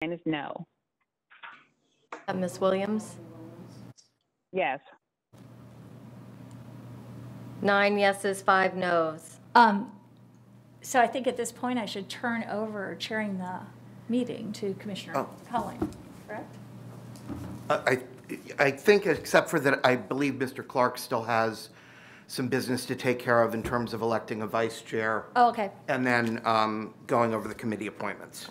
is no. Ms. Williams? Yes. 9 yeses, 5 noes. So I think at this point I should turn over chairing the meeting to Commissioner Cohen, correct? I think, except for that, I believe Mr. Clark still has some business to take care of in terms of electing a vice chair. Oh, okay. And then going over the committee appointments.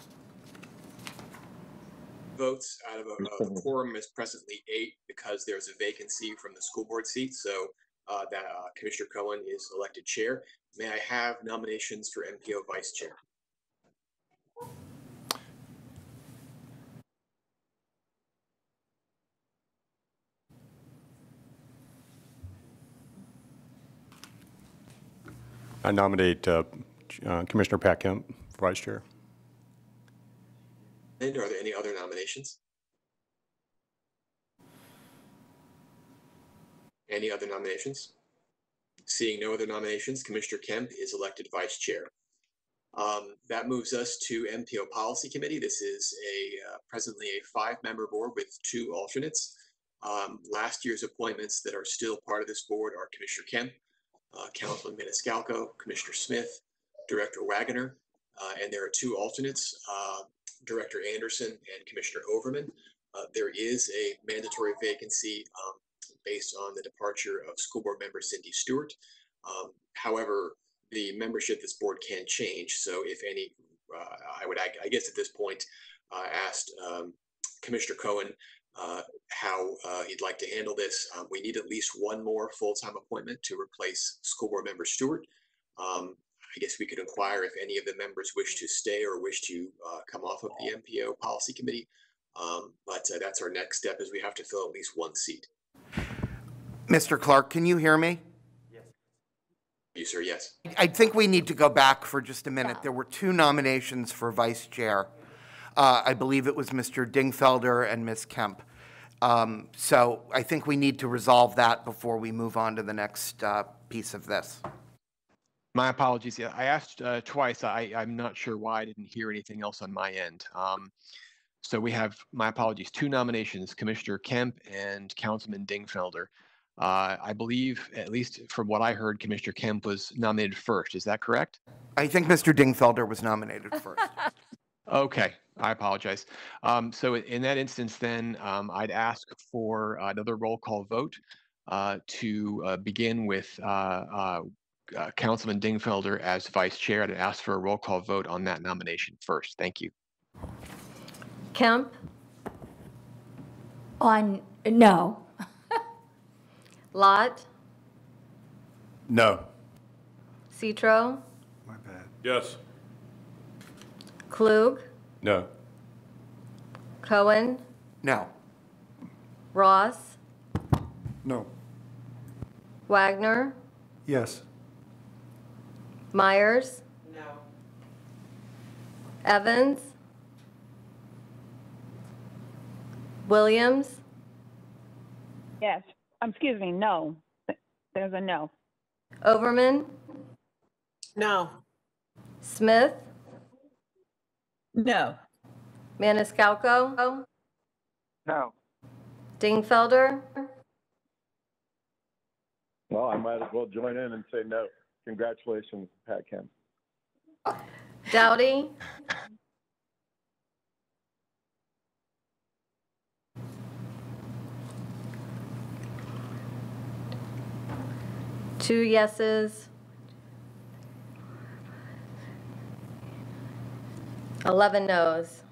Votes out of a quorum is presently 8 because there's a vacancy from the school board seat. So Commissioner Cohen is elected chair. May I have nominations for MPO vice chair? I nominate Commissioner Pat Kemp for vice chair. And are there any other nominations? Any other nominations? Seeing no other nominations, Commissioner Kemp is elected vice chair. That moves us to MPO Policy Committee. This is presently a 5-member board with 2 alternates. Last year's appointments that are still part of this board are Commissioner Kemp, Councilman Maniscalco, Commissioner Smith, Director Wagoner, and there are 2 alternates, Director Anderson and Commissioner Overman. There is a mandatory vacancy based on the departure of school board member Cindy Stewart. However, the membership of this board can change. So if any, I guess at this point, asked Commissioner Cohen how he'd like to handle this. We need at least 1 more full-time appointment to replace school board member Stewart. I guess we could inquire if any of the members wish to stay or wish to come off of the MPO Policy Committee. But that's our next step, is we have to fill at least 1 seat. Mr. Clark, can you hear me? Yes. You, sir, yes. I think we need to go back for just a minute. There were 2 nominations for vice chair. I believe it was Mr. Dingfelder and Ms. Kemp. So I think we need to resolve that before we move on to the next piece of this. My apologies. Yeah, I asked twice. I'm not sure why I didn't hear anything else on my end. So we have, my apologies, 2 nominations, Commissioner Kemp and Councilman Dingfelder. I believe, at least from what I heard, Commissioner Kemp was nominated first. Is that correct? I think Mr. Dingfelder was nominated first. Okay, I apologize. So in that instance, then I'd ask for another roll call vote to begin with Councilman Dingfelder as vice chair. I'd ask for a roll call vote on that nomination first. Thank you. Kemp? On no. Lott? No. Citro? My bad. Yes. Klug? No. Cohen? No. Ross? No. Wagner? Yes. Myers? No. Evans? Williams? Yes. Excuse me, no. There's a no. Overman? No. Smith? No. Maniscalco? No. Dingfelder? Well, I might as well join in and say no. Congratulations, Pat Kemp. Dowdy? Two yeses. 11 noes.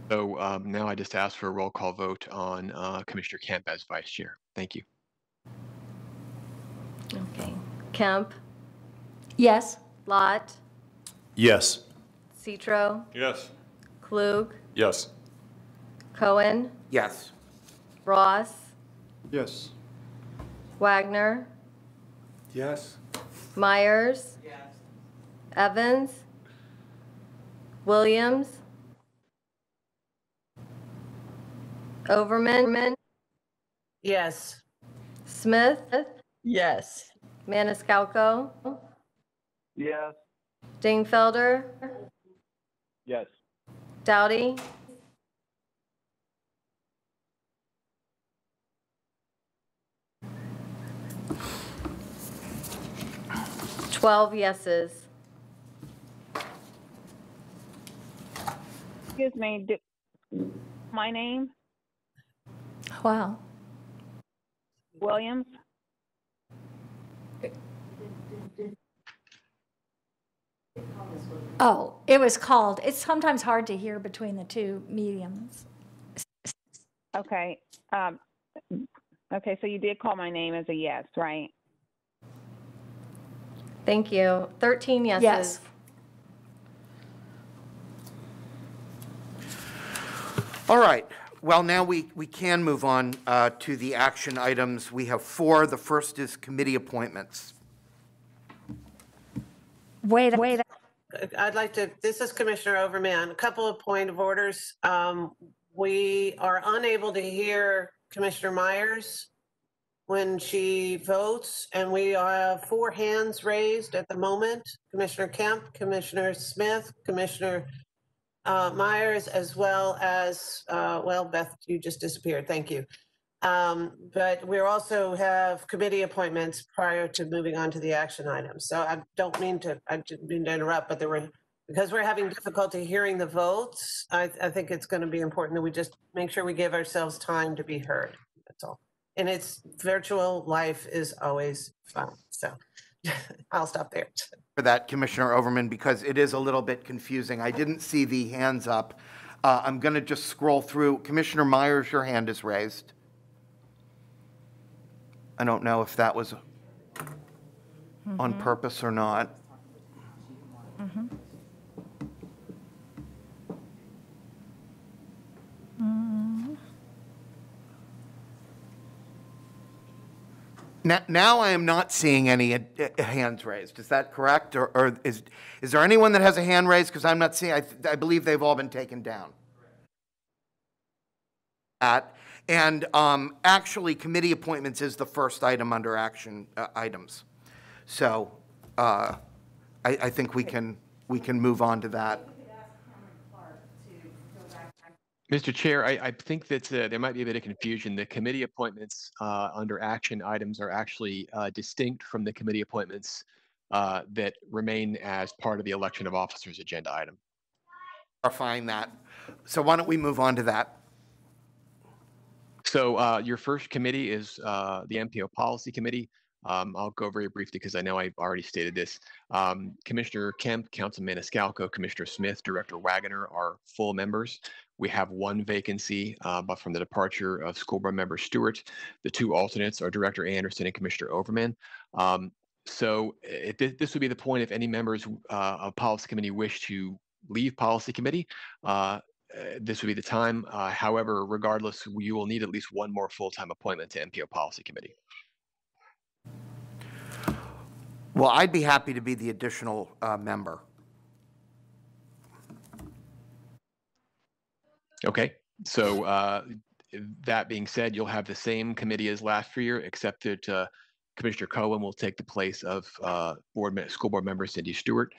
So now I just ask for a roll call vote on Commissioner Kemp as vice chair. Thank you. Okay. Kemp? Yes. Lott? Yes. Citro? Yes. Klug? Yes. Cohen? Yes. Ross? Yes. Wagner? Yes. Myers? Yes. Evans? Williams? Overman? Yes. Smith? Yes. Maniscalco? Yes. Dingfelder? Yes. Dowdy, 12 yeses. Excuse me, my name, Wow. Williams. Oh, it was called. It's sometimes hard to hear between the two mediums. Okay. Okay, so you did call my name as a yes, right? Thank you. 13 yeses. Yes. All right. Well, now we can move on to the action items. We have 4. The first is committee appointments. Wait. I'd like to, this is Commissioner Overman, a couple of point of orders. We are unable to hear Commissioner Myers when she votes, and we have 4 hands raised at the moment. Commissioner Kemp, Commissioner Smith, Commissioner Myers, as well as, well, Beth, you just disappeared. Thank you. But we also have committee appointments prior to moving on to the action items. So I didn't mean to interrupt, but because we're having difficulty hearing the votes, I think it's going to be important that we just make sure we give ourselves time to be heard. That's all. And it's virtual life is always fun. So I'll stop there. For that, Commissioner Overman, because it is a little bit confusing. I didn't see the hands up. I'm going to just scroll through. Commissioner Myers, your hand is raised. I don't know if that was on purpose or not. Now I am not seeing any hands raised. Is that correct? Or is there anyone that has a hand raised? Because I'm not seeing, I believe they've all been taken down. And actually, committee appointments is the first item under action items. So I think we can move on to that. Mr. Chair, I think that there might be a bit of confusion. The committee appointments under action items are actually distinct from the committee appointments that remain as part of the election of officers agenda item. Clarifying that. So why don't we move on to that? So your first committee is the MPO Policy Committee. I'll go very briefly because I know I've already stated this. Commissioner Kemp, Councilman Maniscalco, Commissioner Smith, Director Wagner are full members. We have 1 vacancy, but from the departure of School Board Member Stewart. The 2 alternates are Director Anderson and Commissioner Overman. So this would be the point if any members of Policy Committee wish to leave Policy Committee. This would be the time. However, regardless, you will need at least 1 more full-time appointment to MPO Policy Committee. Well, I'd be happy to be the additional member. Okay, so that being said, you'll have the same committee as last year, except that Commissioner Cohen will take the place of School Board Member Cindy Stewart.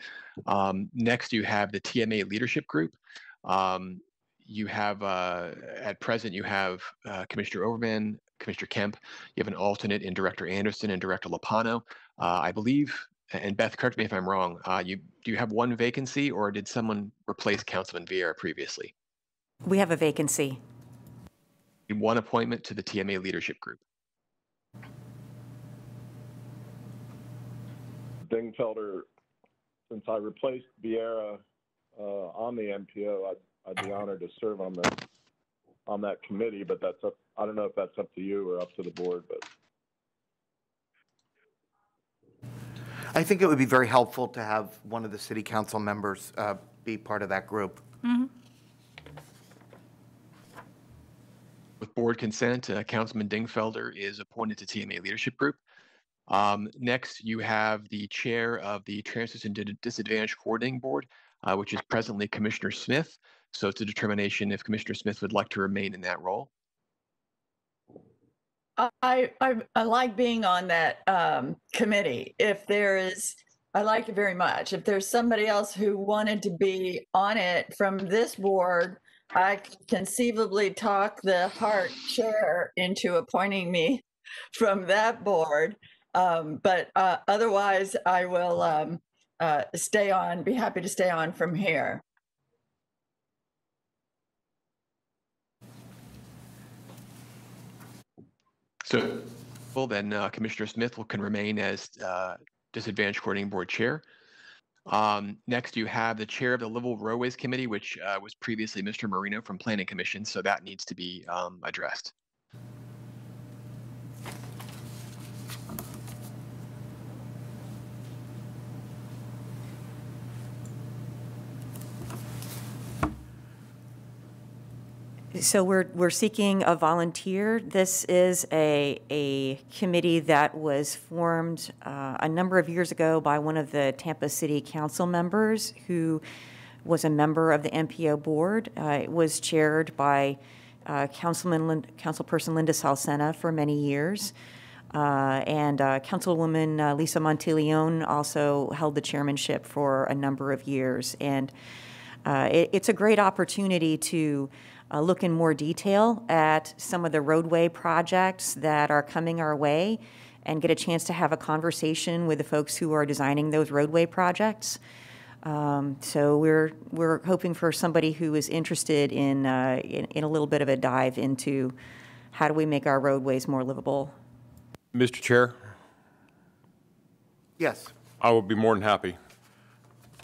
Next, you have the TMA Leadership Group. You have, at present, you have Commissioner Overman, Commissioner Kemp. You have an alternate in Director Anderson and Director Lopano. I believe, and Beth, correct me if I'm wrong, do you have 1 vacancy, or did someone replace Councilman Vieira previously? We have a vacancy. 1 appointment to the TMA Leadership Group. Dingfelder, since I replaced Vieira on the MPO, I'd be honored to serve on that committee, but that's up. I don't know if that's up to you or up to the board, but I think it would be very helpful to have one of the city council members be part of that group. With board consent, Councilman Dingfelder is appointed to TMA Leadership Group. Next, you have the chair of the Transfers and Disadvantaged Coordinating Board, which is presently Commissioner Smith. So it's a determination if Commissioner Smith would like to remain in that role. I like being on that committee. If there is I like it very much. If there's somebody else who wanted to be on it from this board, I could conceivably talk the HART chair into appointing me from that board. But otherwise, I will stay on, be happy to stay on from here. So, well, then Commissioner Smith can remain as Disadvantaged Coordinating Board Chair. Next, you have the Chair of the Livable Roadways Committee, which was previously Mr. Marino from Planning Commission, so that needs to be addressed. So we're seeking a volunteer. This is a committee that was formed a number of years ago by one of the Tampa City Council members who was a member of the MPO board. It was chaired by Councilperson Linda Salcena for many years. And Councilwoman Lisa Monteleone also held the chairmanship for a number of years. And it's a great opportunity to look in more detail at some of the roadway projects that are coming our way and get a chance to have a conversation with the folks who are designing those roadway projects. So we're hoping for somebody who is interested in a little bit of a dive into how do we make our roadways more livable. Mr. Chair, Yes. I will be more than happy.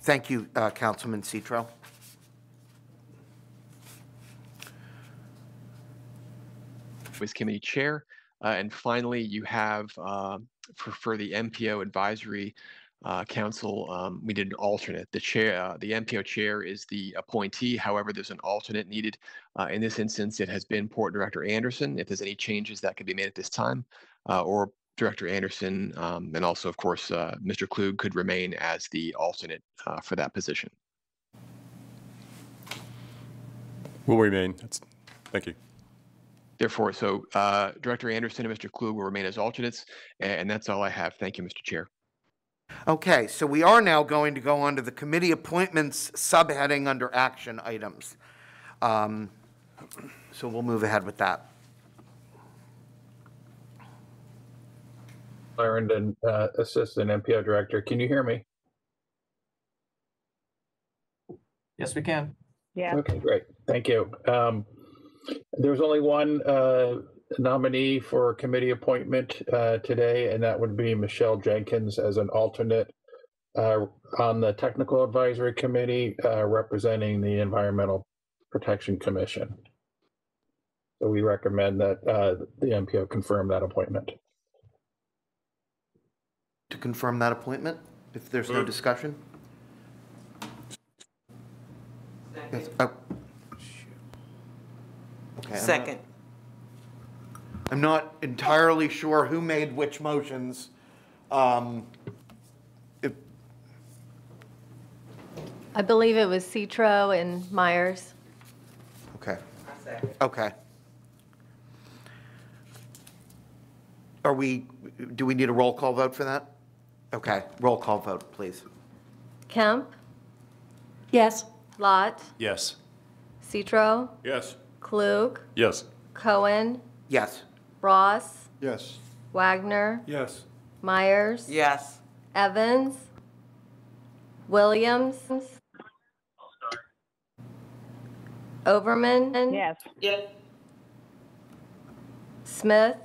Thank you, Councilman Citro. Committee Chair. And finally, you have for the MPO Advisory Council, we did an alternate. The chair, the MPO chair is the appointee. However, there's an alternate needed. In this instance, it has been Port Director Anderson. If there's any changes that could be made at this time, or Director Anderson, and also, of course, Mr. Klug could remain as the alternate for that position. Will remain. Thank you. Therefore, so Director Anderson and Mr. Klug will remain as alternates, and that's all I have. Thank you, Mr. Chair. Okay, so we are now going to go on to the committee appointments subheading under action items. So we'll move ahead with that. Clarendon, Assistant MPO Director. Can you hear me? Yes, we can. Yeah. Okay, great. Thank you. There's only one nominee for committee appointment today, and that would be Michelle Jenkins as an alternate on the Technical Advisory Committee representing the Environmental Protection Commission. So we recommend that the MPO confirm that appointment. To confirm that appointment, if there's no discussion? Yes. Oh. Okay, Second. I'm not entirely sure who made which motions. I believe it was Citro and Myers. Okay. Okay. Do we need a roll call vote for that? Okay, roll call vote, please. Kemp, Yes. Lott, Yes. Citro, Yes. Klug, Yes. Cohen, Yes. Ross, Yes. Wagner, Yes. Myers, Yes. Evans, Williams, Overman, Yes. Smith,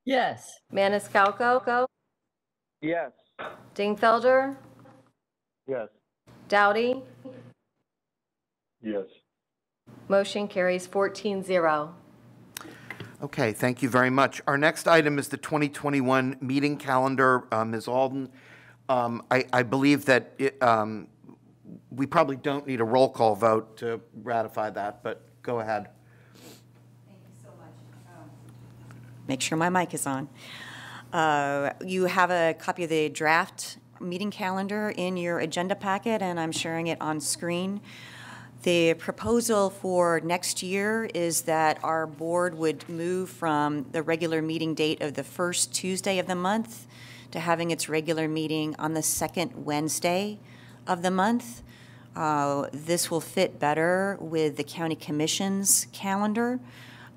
Yes. Maniscalco, Yes. Dingfelder, Yes. Doughty. Yes. Motion carries 14-0. Okay, thank you very much. Our next item is the 2021 meeting calendar. Ms. Alden, I believe that we probably don't need a roll call vote to ratify that, but go ahead. Thank you so much. Make sure my mic is on. You have a copy of the draft meeting calendar in your agenda packet, and I'm sharing it on screen. The proposal for next year is that our board would move from the regular meeting date of the first Tuesday of the month to having its regular meeting on the second Wednesday of the month. This will fit better with the county commission's calendar,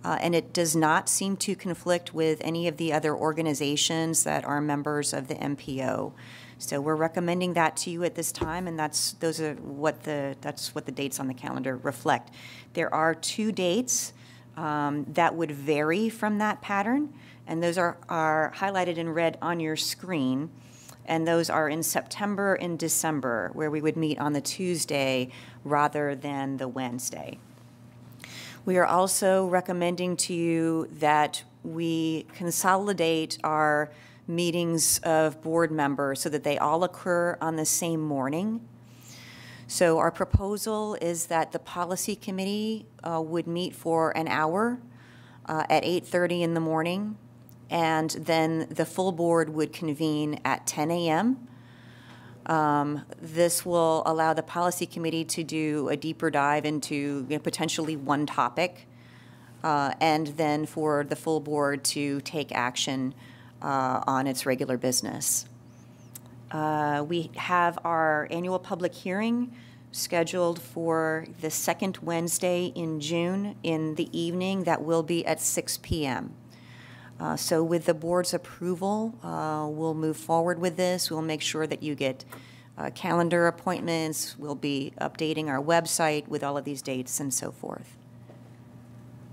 and it does not seem to conflict with any of the other organizations that are members of the MPO. So we're recommending that to you at this time, and that's what the dates on the calendar reflect. There are 2 dates that would vary from that pattern, and those are highlighted in red on your screen. And those are in September and December, where we would meet on the Tuesday rather than the Wednesday. We are also recommending to you that we consolidate our meetings of board members so that they all occur on the same morning. So our proposal is that the policy committee would meet for an hour at 8:30 in the morning, and then the full board would convene at 10 a.m. This will allow the policy committee to do a deeper dive into potentially one topic, and then for the full board to take action on its regular business. We have our annual public hearing scheduled for the second Wednesday in June in the evening. That will be at 6 p.m. So with the board's approval, we'll move forward with this. We'll make sure that you get calendar appointments. We'll be updating our website with all of these dates and so forth.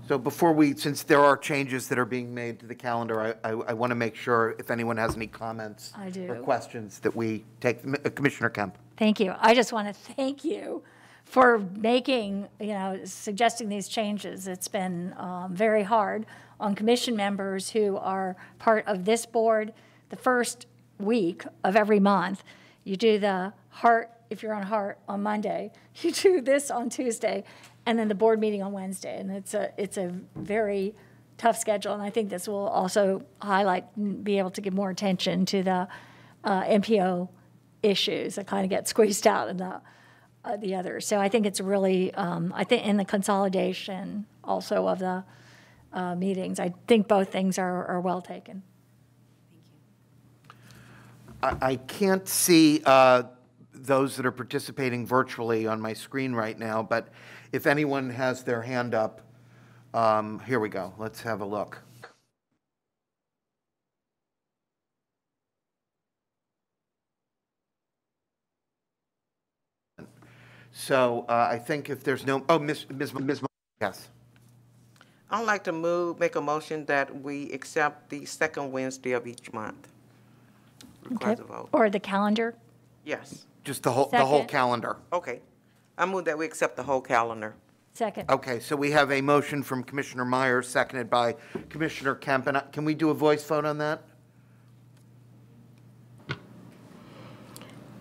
So since there are changes that are being made to the calendar, I want to make sure if anyone has any comments or questions that we take. Commissioner Kemp. Thank you. I just want to thank you for making, suggesting these changes. It's been very hard on commission members who are part of this board. The first week of every month, you do the HART, if you're on HART, on Monday. You do this on Tuesday, and then the board meeting on Wednesday. And it's a very tough schedule, and I think this will also be able to give more attention to the MPO issues that kind of get squeezed out in the others. So I think it's really, I think in the consolidation also of the meetings, I think both things are well taken. Thank you. I can't see those that are participating virtually on my screen right now, but if anyone has their hand up, here we go. Let's have a look. So I think if there's no, Ms. Yes. I'd like to make a motion that we accept the second Wednesday of each month. Requires a vote. Or the calendar? Yes. Just the whole calendar. Okay. I move that we accept the whole calendar. Second. Okay, so we have a motion from Commissioner Myers, seconded by Commissioner Kemp. And can we do a voice vote on that?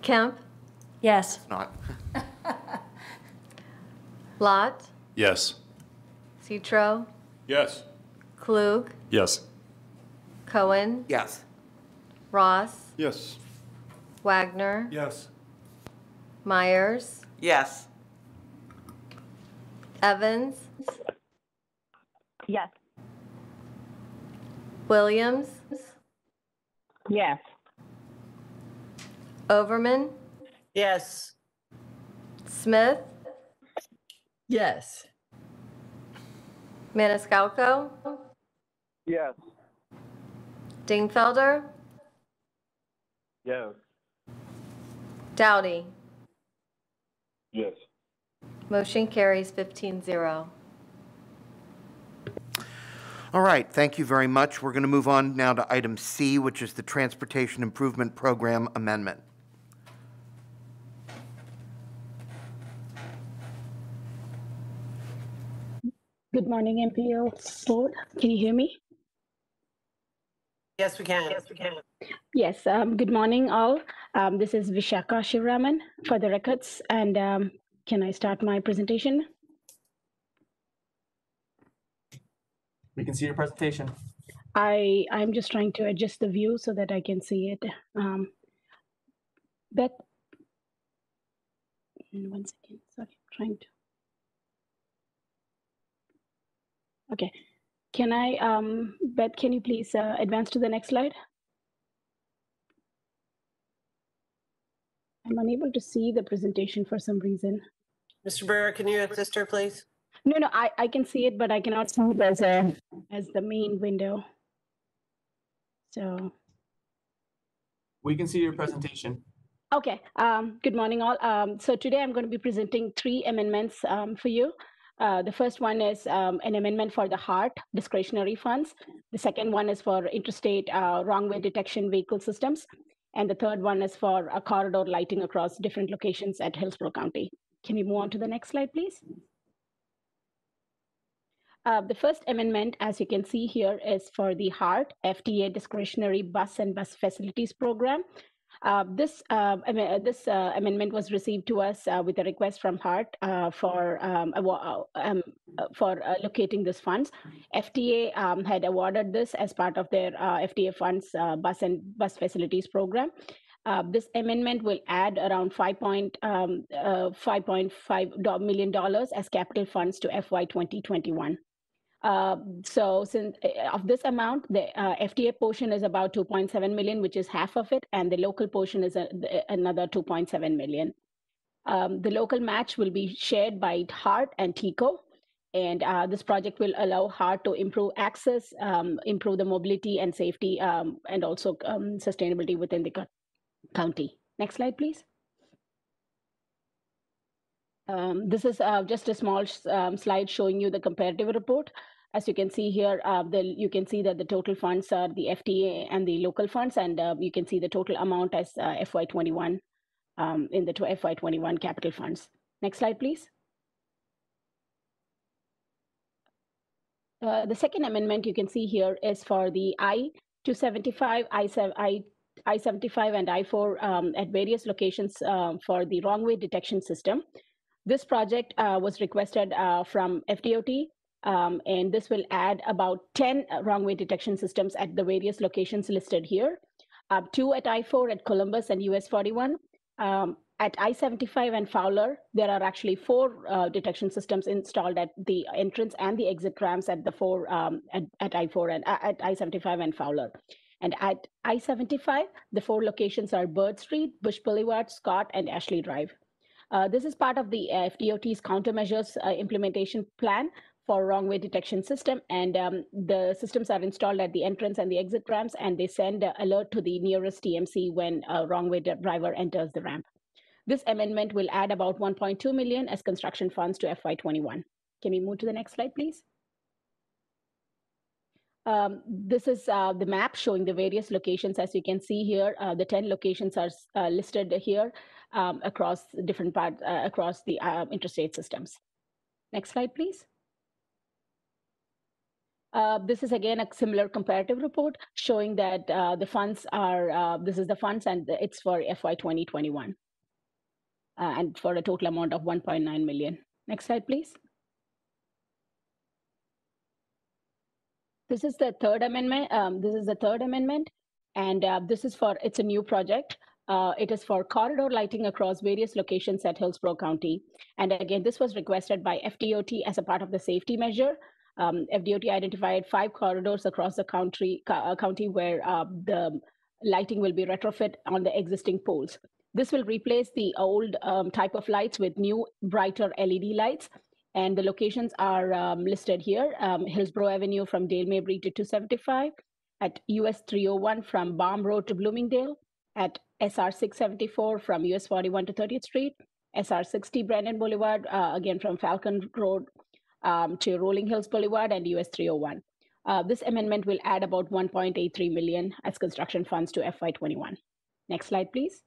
Kemp? Yes. Not. Lott? Yes. Citro? Yes. Klug? Yes. Cohen? Yes. Ross? Yes. Wagner? Yes. Myers? Yes. Evans? Yes. Williams? Yes. Overman? Yes. Smith? Yes. Maniscalco? Yes. Dingfelder? Yes. Dowdy? Yes. Motion carries 15-0. All right, thank you very much. We're going to move on now to item C, which is the Transportation Improvement Program Amendment. Good morning, MPO board. Can you hear me? Yes, we can. Yes, we can. Yes. Good morning, all. This is Vishaka Shiva Raman for the records. And can I start my presentation? We can see your presentation. I'm just trying to adjust the view so that I can see it. Beth, 1 second. Sorry, I'm trying to. Okay. Can I, Beth, can you please advance to the next slide? I'm unable to see the presentation for some reason. Mr. Brewer, can you assist her, please? No, I can see it, but I cannot see it as the main window. So. We can see your presentation. Okay, good morning all. So today I'm going to be presenting 3 amendments for you. The first one is an amendment for the HART discretionary funds. The second one is for interstate wrong-way detection vehicle systems. And the third one is for a corridor lighting across different locations at Hillsborough County. Can we move on to the next slide, please? The first amendment, as you can see here, is for the HART FTA discretionary bus and bus facilities program. This amendment was received to us with a request from HART for allocating these funds. FTA had awarded this as part of their FTA funds bus and bus facilities program. This amendment will add around $5.5 million as capital funds to FY 2021. So since of this amount, the FTA portion is about 2.7 million, which is half of it, and the local portion is another 2.7 million. The local match will be shared by HART and TICO, and this project will allow HART to improve access, improve the mobility and safety, and also sustainability within the county. Next slide, please. This is just a small slide showing you the comparative report. As you can see here, you can see that the total funds are the FTA and the local funds, and you can see the total amount as FY21 in the FY21 capital funds. Next slide, please. The second amendment you can see here is for the I-275, I-75, and I-4 at various locations for the wrong-way detection system. This project was requested from FDOT, and this will add about 10 wrong-way detection systems at the various locations listed here. 2 at I-4 at Columbus and US 41. At I-75 and Fowler, there are actually 4 detection systems installed at the entrance and the exit ramps at the 4 at I-4 and at I-75 and Fowler. And at I-75, the 4 locations are Bird Street, Bush Boulevard, Scott, and Ashley Drive. This is part of the FDOT's countermeasures implementation plan for wrong-way detection system, and the systems are installed at the entrance and the exit ramps, and they send an alert to the nearest TMC when a wrong-way driver enters the ramp. This amendment will add about 1.2 million as construction funds to FY21. Can we move to the next slide, please? This is the map showing the various locations. As you can see here, the 10 locations are listed here across different parts, across the interstate systems. Next slide, please. This is again a similar comparative report showing that the funds are, this is the funds and it's for FY 2021 and for a total amount of 1.9 million. Next slide, please. This is the third amendment. And this is for, it's a new project. It is for corridor lighting across various locations at Hillsborough County. And again, this was requested by FDOT as a part of the safety measure. FDOT identified 5 corridors across the county where the lighting will be retrofit on the existing poles. This will replace the old type of lights with new, brighter LED lights. And the locations are listed here. Hillsborough Avenue from Dale Mabry to 275, at US 301 from Baum Road to Bloomingdale, at SR 674 from US 41 to 30th Street, SR 60 Brandon Boulevard, again from Falcon Road to Rolling Hills Boulevard, and US 301. This amendment will add about 1.83 million as construction funds to FY21. Next slide, please.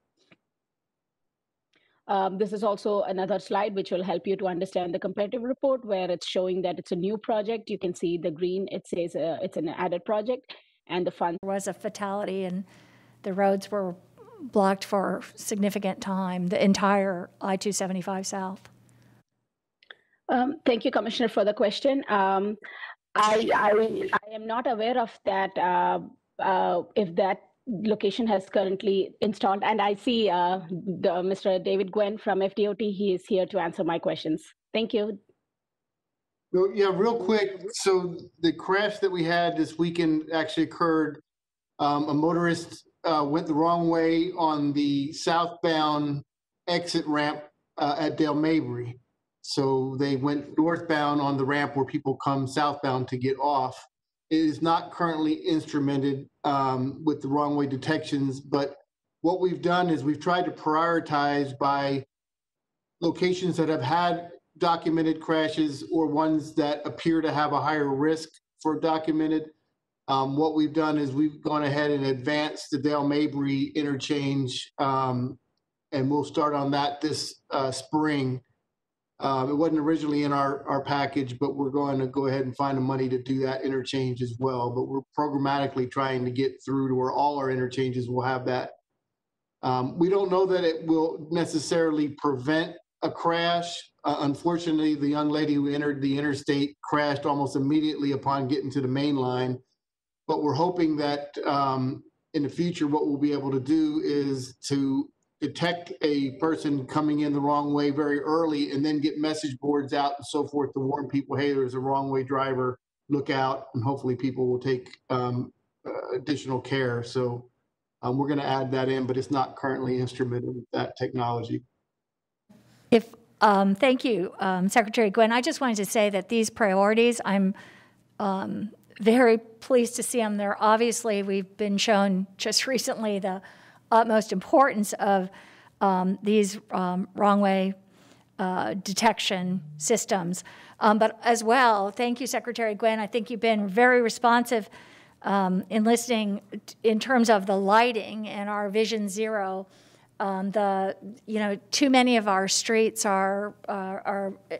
This is also another slide which will help you to understand the comparative report where it's showing that it's a new project. You can see the green, it says it's an added project, and the fund. There was a fatality and the roads were blocked for significant time, the entire I-275 South. Thank you, Commissioner, for the question. I am not aware of that, if that location has currently installed, and I see Mr. David Gwen from FDOT. He is here to answer my questions. Thank you. Well, yeah, real quick. So the crash that we had this weekend actually occurred. A motorist went the wrong way on the southbound exit ramp at Dale Mabry. So they went northbound on the ramp where people come southbound to get off. It is not currently instrumented with the wrong way detections, but what we've done is we've tried to prioritize by locations that have had documented crashes or ones that appear to have a higher risk for documented. What we've done is we've gone ahead and advanced the Dale Mabry interchange, and we'll start on that this spring. It wasn't originally in our package, but we're going to go ahead and find the money to do that interchange as well. But we're programmatically trying to get through to where all our interchanges will have that. We don't know that it will necessarily prevent a crash. Unfortunately, the young lady who entered the interstate crashed almost immediately upon getting to the main line. But we're hoping that in the future, what we'll be able to do is to detect a person coming in the wrong way very early and then get message boards out and so forth to warn people, hey, there's a wrong way driver, look out, and hopefully people will take additional care. So we're going to add that in, but it's not currently instrumented with that technology. Thank you, Secretary Gwen. I just wanted to say that these priorities, I'm very pleased to see them. They're obviously, we've been shown just recently the utmost importance of these wrong way detection systems. But as well, thank you, Secretary Gwen. I think you've been very responsive in listening in terms of the lighting and our Vision Zero. Too many of our streets are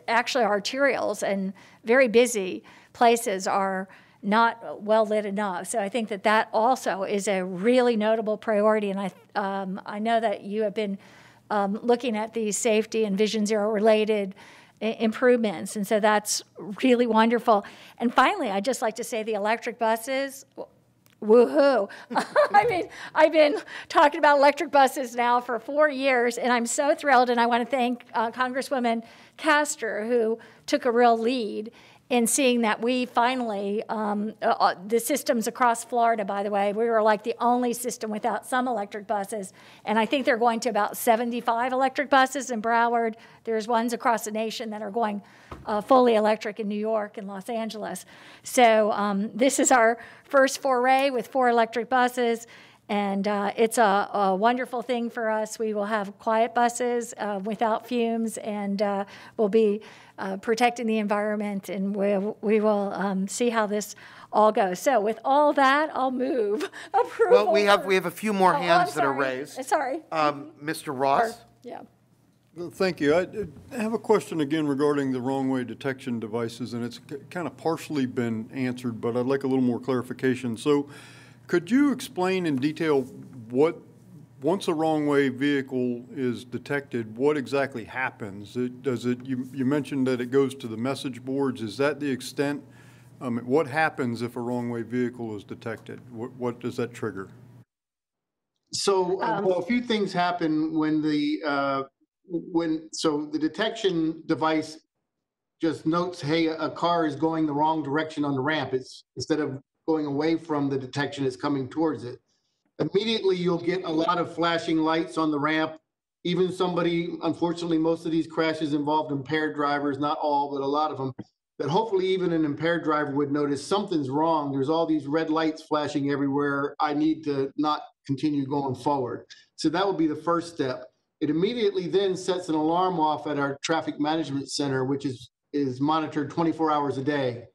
actually arterials, and very busy places are not well lit enough. So I think that that also is a really notable priority. And I know that you have been looking at these safety and Vision Zero related improvements. And so that's really wonderful. And finally, I'd just like to say the electric buses, woohoo. I mean, I've been talking about electric buses now for 4 years, and I'm so thrilled. And I want to thank Congresswoman Castor, who took a real lead in seeing that we finally, the systems across Florida, by the way, we were like the only system without some electric buses. And I think they're going to about 75 electric buses in Broward. There's ones across the nation that are going fully electric in New York and Los Angeles. So this is our first foray with 4 electric buses. And it's a wonderful thing for us. We will have quiet buses without fumes, and we'll be protecting the environment, and we will see how this all goes. So with all that, I'll move approval. Well, we have a few more hands that are raised. Sorry. Mr. Ross? Yeah. Well, thank you. I have a question again regarding the wrong way detection devices, and it's kind of partially been answered, but I'd like a little more clarification. So could you explain in detail what, once a wrong way vehicle is detected, what exactly happens? You mentioned that it goes to the message boards. Is that the extent? What happens if a wrong way vehicle is detected? What does that trigger? So, well, a few things happen when the detection device just notes, hey, a car is going the wrong direction on the ramp. It's instead of going away from the detection, is coming towards it. Immediately, you'll get a lot of flashing lights on the ramp. Even somebody, unfortunately, most of these crashes involved impaired drivers, not all, but a lot of them, that hopefully even an impaired driver would notice something's wrong. There's all these red lights flashing everywhere. I need to not continue going forward. So that would be the first step. It immediately then sets an alarm off at our traffic management center, which is monitored 24 hours a day.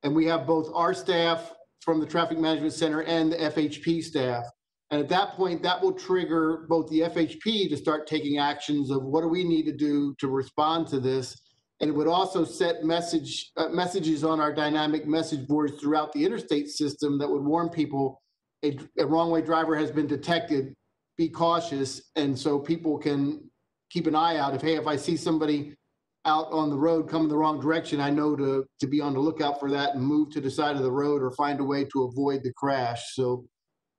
And we have both our staff from the Traffic Management Center and the FHP staff. And at that point, that will trigger both the FHP to start taking actions of what do we need to do to respond to this. And it would also set messages on our dynamic message boards throughout the interstate system that would warn people a wrong way driver has been detected, be cautious. And so people can keep an eye out. If I see somebody out on the road coming the wrong direction, I know to be on the lookout for that and move to the side of the road or find a way to avoid the crash. So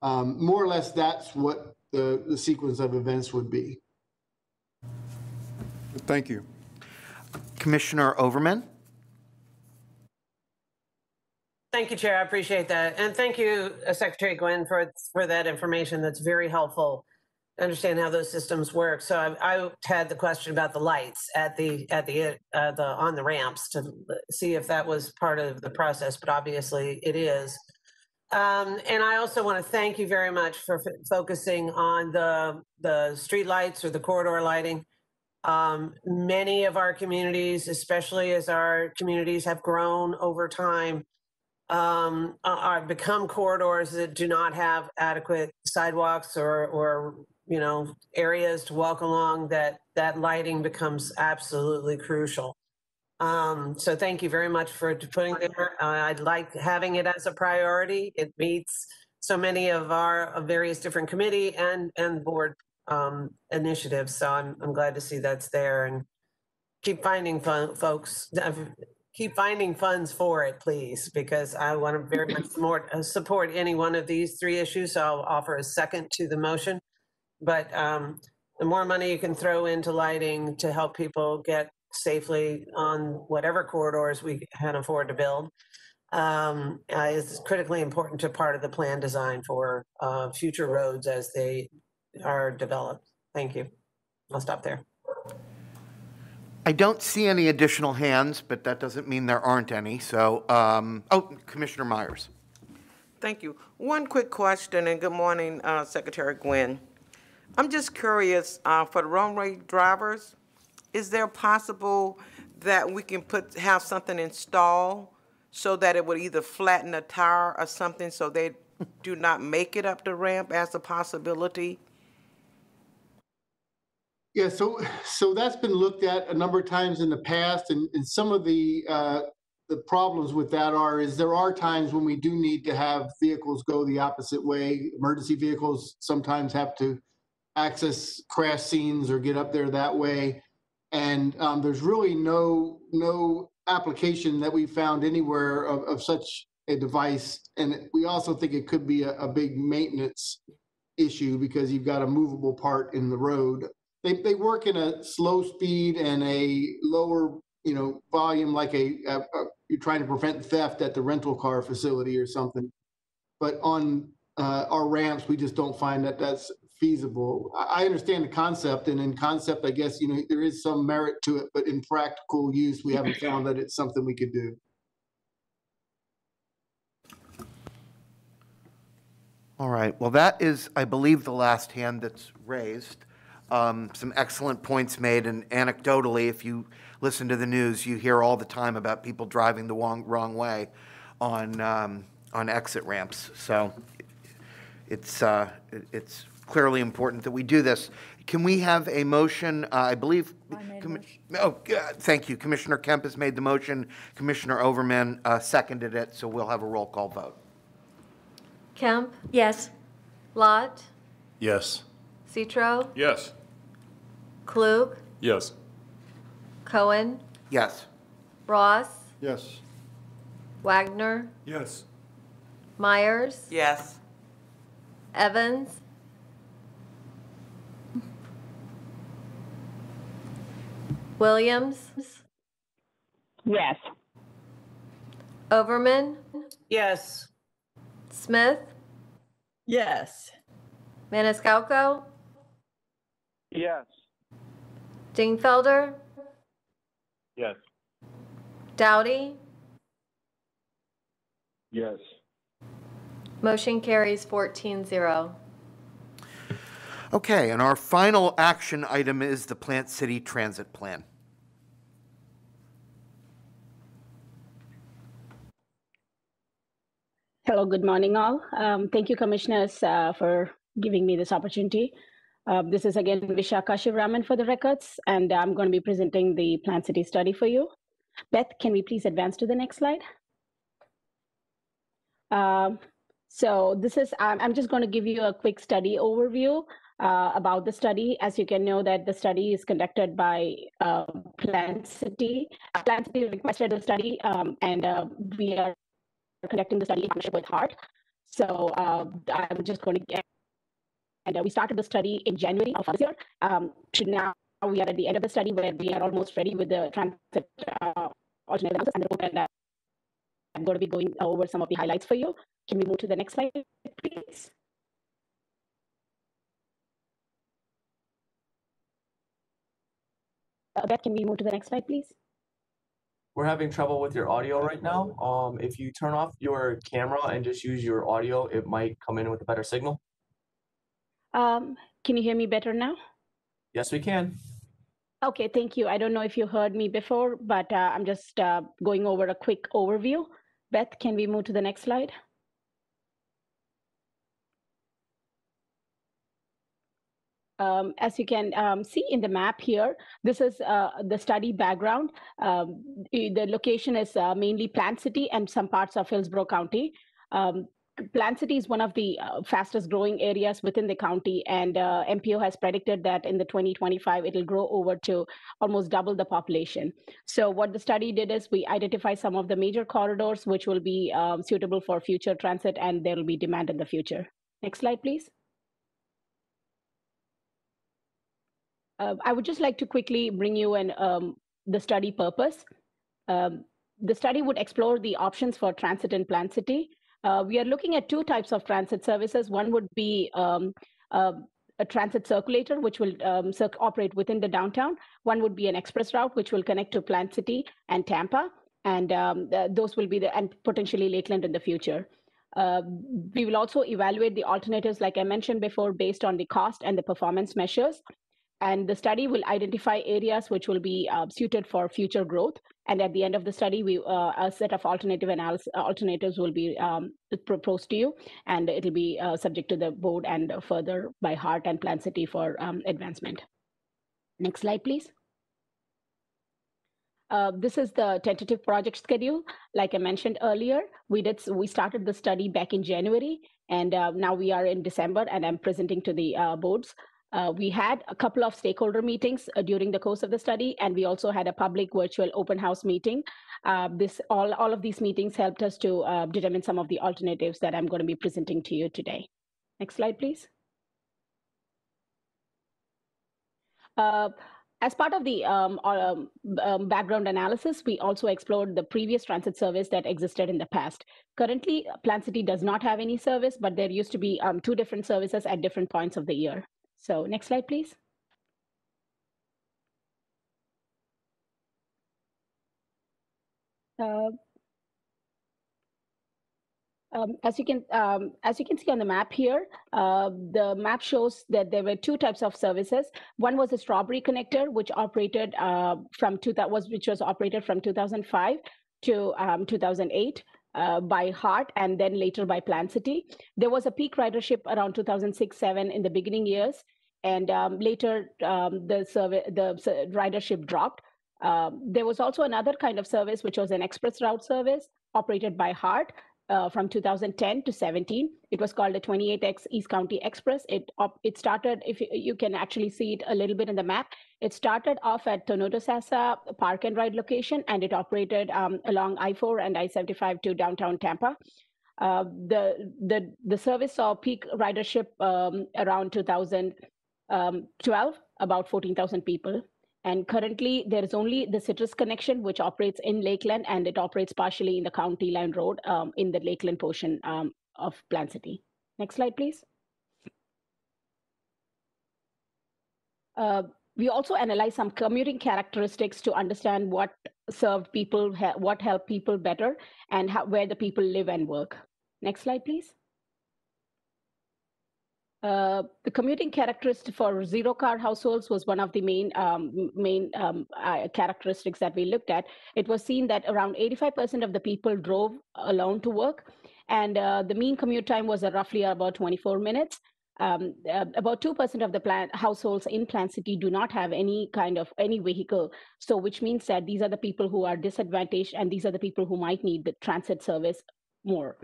more or less, that's what the sequence of events would be. Thank you. Commissioner Overman? Thank you, Chair. I appreciate that. And thank you, Secretary Gwen, for that information. That's very helpful. understand how those systems work. So I had the question about the lights at the on the ramps to see if that was part of the process, but obviously it is. And I also want to thank you very much for focusing on the street lights or the corridor lighting. Many of our communities, especially as our communities have grown over time, are become corridors that do not have adequate sidewalks or areas to walk along. That lighting becomes absolutely crucial. So thank you very much for putting there. I'd like having it as a priority. It meets so many of our various different committee and board initiatives. So I'm glad to see that's there, and keep finding folks. Keep finding funds for it, please, because I want to very much support any one of these three issues. So I'll offer a second to the motion. But the more money you can throw into lighting to help people get safely on whatever corridors we can afford to build is critically important to part of the plan design for future roads as they are developed. Thank you. I'll stop there. I don't see any additional hands, but that doesn't mean there aren't any. So, Commissioner Myers. Thank you. One quick question, and good morning, Secretary Gwynn. I'm just curious, for the runway drivers, is there possible that we can have something installed so that it would either flatten a tire or something so they do not make it up the ramp as a possibility? Yeah, so that's been looked at a number of times in the past, and some of the problems with that is there are times when we do need to have vehicles go the opposite way. Emergency vehicles sometimes have to access crash scenes or get up there that way, and there's really no application that we found anywhere of such a device. And we also think it could be a big maintenance issue because you've got a movable part in the road. They work in a slow speed and a lower, volume, like you're trying to prevent theft at the rental car facility or something. But on our ramps, we just don't find that that's feasible. I understand the concept, and in concept, I guess, there is some merit to it, but in practical use, we haven't found that it's something we could do. All right. Well, that is, I believe, the last hand that's raised. Some excellent points made, and anecdotally, if you listen to the news, you hear all the time about people driving the wrong way on exit ramps. So it's clearly important that we do this. Can we have a motion? I believe. Thank you. Commissioner Kemp has made the motion. Commissioner Overman seconded it. So we'll have a roll call vote. Kemp? Yes. Lott? Yes. Citro? Yes. Klug? Yes. Cohen? Yes. Ross? Yes. Wagner? Yes. Myers? Yes. Evans? Williams? Yes. Overman? Yes. Smith? Yes. Maniscalco? Yes. Dingfelder? Yes. Dowdy? Yes. Motion carries 14-0. Okay, and our final action item is the Plant City Transit Plan. Hello, good morning all. Thank you, commissioners, for giving me this opportunity. This is again Vishaka Shiva Raman for the records, and I'm going to be presenting the Plant City study for you. Beth, can we please advance to the next slide? So this is, I'm just going to give you a quick study overview about the study. As you can know that the study is conducted by Plant City. Plant City requested the study, and we are conducting the study in partnership with HART. So I'm just going to get, and we started the study in January of this year. To now we are at the end of the study where we are almost ready with the transit alternate analysis and the report, and I'm going to be going over some of the highlights for you. Can we move to the next slide, please? Beth, can we move to the next slide, please? We're having trouble with your audio right now. If you turn off your camera and just use your audio, it might come in with a better signal. Can you hear me better now? Yes, we can. Okay, thank you. I don't know if you heard me before, but I'm just going over a quick overview. Beth, can we move to the next slide? As you can see in the map here, this is the study background. The location is mainly Plant City and some parts of Hillsborough County. Plant City is one of the fastest growing areas within the county, and MPO has predicted that in the 2025, it'll grow over to almost double the population. So what the study did is we identify some of the major corridors which will be suitable for future transit, and there will be demand in the future. Next slide, please. I would just like to quickly bring you in the study purpose. The study would explore the options for transit in Plant City. We are looking at two types of transit services. One would be a transit circulator, which will operate within the downtown. One would be an express route, which will connect to Plant City and Tampa. And those will be and potentially Lakeland in the future. We will also evaluate the alternatives, like I mentioned before, based on the cost and the performance measures. And the study will identify areas which will be suited for future growth. And at the end of the study, a set of alternatives will be proposed to you, and it'll be subject to the board and further by HART and Plant City for advancement. Next slide, please. This is the tentative project schedule. Like I mentioned earlier, we started the study back in January, and now we are in December, and I'm presenting to the boards. We had a couple of stakeholder meetings during the course of the study, and we also had a public virtual open house meeting. All of these meetings helped us to determine some of the alternatives that I'm going to be presenting to you today. Next slide, please. As part of the background analysis, we also explored the previous transit service that existed in the past. Currently, Plant City does not have any service, but there used to be two different services at different points of the year. So next slide, please. As you can see on the map here, the map shows that there were two types of services. One was a Strawberry connector, which operated which was operated from 2005 to 2008. By HART and then later by Plant City. There was a peak ridership around 2006-07 in the beginning years, and later the ridership dropped. There was also another kind of service, which was an express route service operated by HART from 2010 to 17. It was called a 28X East County Express. It started, if you can actually see it a little bit in the map, it started off at Tonotosassa Park and Ride location, and it operated along I-4 and I-75 to downtown Tampa. The service saw peak ridership around 2012, about 14,000 people. And currently, there is only the Citrus connection, which operates in Lakeland, and it operates partially in the County Line Road in the Lakeland portion of Plant City. Next slide, please. We also analyze some commuting characteristics to understand what served people, what helped people better, and where the people live and work. Next slide, please. The commuting characteristic for zero-car households was one of the main characteristics that we looked at. It was seen that around 85% of the people drove alone to work, and the mean commute time was roughly about 24 minutes. About 2% of the households in Plant City do not have any vehicle, so which means that these are the people who are disadvantaged, and these are the people who might need the transit service more.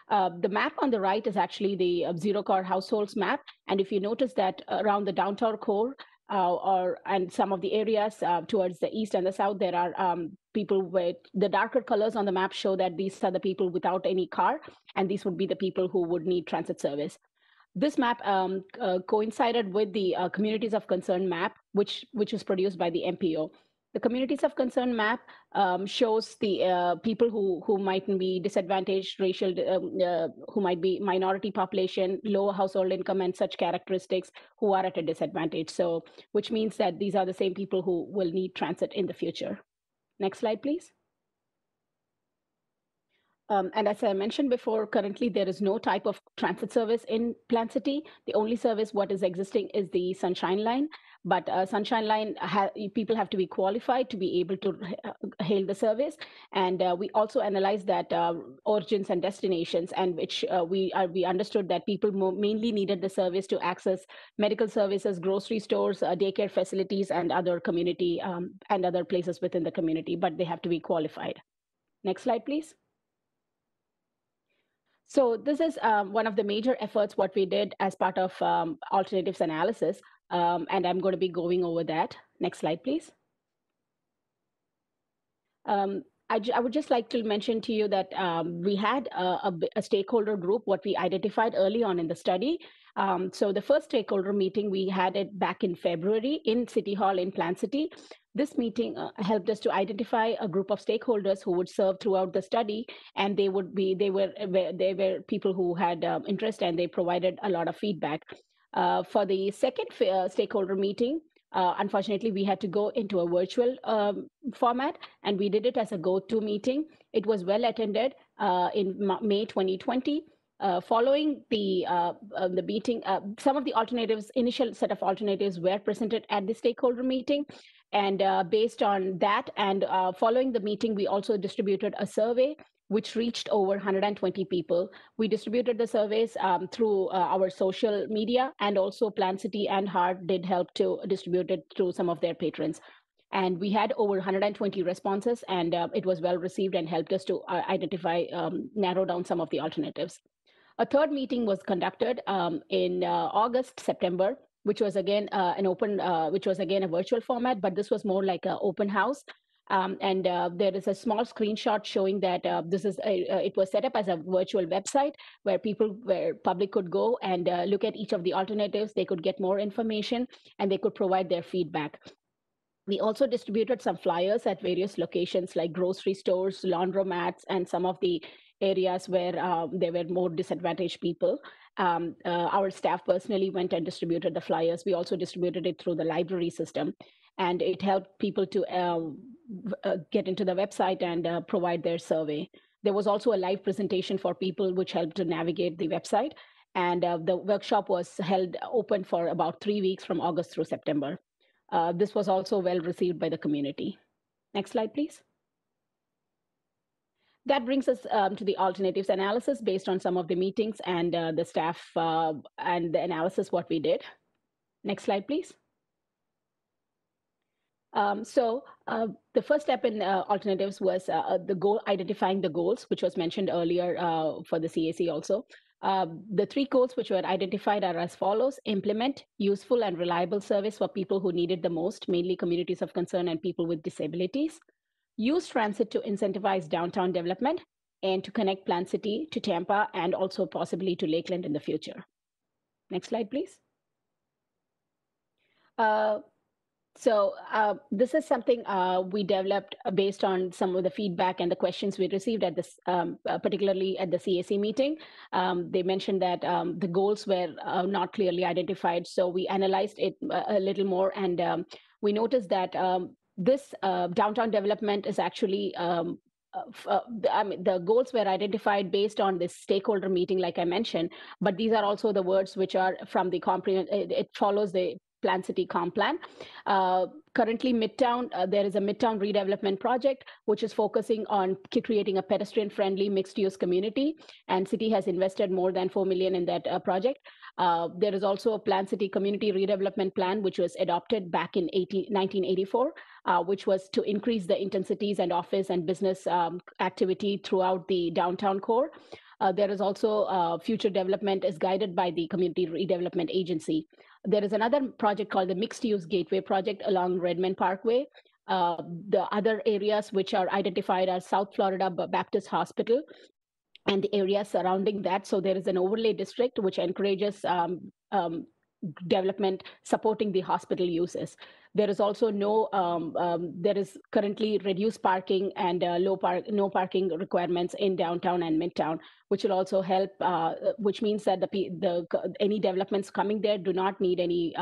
The map on the right is actually the zero-car households map. And if you notice that around the downtown core and some of the areas towards the east and the south, there are people with the darker colors on the map show that these are the people without any car, and these would be the people who would need transit service. This map coincided with the Communities of Concern map, which was produced by the MPO. The communities of concern map shows the people who might be disadvantaged, racial, who might be minority population, low household income, and such characteristics who are at a disadvantage. So, which means that these are the same people who will need transit in the future. Next slide, please. And as I mentioned before, currently there is no type of transit service in Plant City. The only service what is existing is the Sunshine Line. But Sunshine Line, people have to be qualified to be able to hail the service. And we also analyzed that origins and destinations, and which we understood that people mainly needed the service to access medical services, grocery stores, daycare facilities, and other community and other places within the community, but they have to be qualified. Next slide, please. So this is one of the major efforts what we did as part of alternatives analysis, and I'm going to be going over that. Next slide, please. I would just like to mention to you that we had a stakeholder group, what we identified early on in the study. So the first stakeholder meeting, we had it back in February in City Hall in Plant City. This meeting helped us to identify a group of stakeholders who would serve throughout the study, and they were people who had interest, and they provided a lot of feedback. For the second stakeholder meeting, unfortunately, we had to go into a virtual format, and we did it as a go-to meeting. It was well attended in May 2020. Following the meeting, some of the alternatives, initial set of alternatives were presented at the stakeholder meeting. And based on that and following the meeting, we also distributed a survey which reached over 120 people. We distributed the surveys through our social media, and also Plant City and HART did help to distribute it through some of their patrons. And we had over 120 responses, and it was well received and helped us to identify, narrow down some of the alternatives. A third meeting was conducted in August, September, which was again a virtual format, but this was more like an open house. And there is a small screenshot showing that it was set up as a virtual website where public could go and look at each of the alternatives. They could get more information, and they could provide their feedback. We also distributed some flyers at various locations like grocery stores, laundromats, and some of the areas where there were more disadvantaged people. Our staff personally went and distributed the flyers. We also distributed it through the library system, and it helped people to get into the website and provide their survey. There was also a live presentation for people which helped to navigate the website, and the workshop was held open for about 3 weeks from August through September. This was also well received by the community. Next slide, please. That brings us to the alternatives analysis based on some of the meetings and the staff and the analysis what we did. Next slide, please. So the first step in alternatives was the goal, identifying the goals, which was mentioned earlier for the CAC also. The 3 goals which were identified are as follows: implement useful and reliable service for people who need it the most, mainly communities of concern and people with disabilities. Use transit to incentivize downtown development and to connect Plant City to Tampa and also possibly to Lakeland in the future. Next slide, please. This is something we developed based on some of the feedback and the questions we received at this, particularly at the CAC meeting. They mentioned that the goals were not clearly identified, so we analyzed it a little more, and we noticed that this downtown development is actually, the goals were identified based on this stakeholder meeting, like I mentioned, but these are also the words which are from the it follows the Plant City Comp Plan. Currently, Midtown, there is a Midtown redevelopment project, which is focusing on creating a pedestrian-friendly mixed-use community, and City has invested more than $4 million in that project. There is also a Plant City Community Redevelopment Plan, which was adopted back in 1984, which was to increase the intensities and office and business activity throughout the downtown core. There is also future development is guided by the Community Redevelopment Agency. There is another project called the Mixed Use Gateway Project along Redmond Parkway. The other areas which are identified are South Florida Baptist Hospital and the areas surrounding that. So there is an overlay district which encourages development supporting the hospital uses. There is also there is currently reduced parking and no parking requirements in downtown and midtown, which will also help, which means that any developments coming there do not need any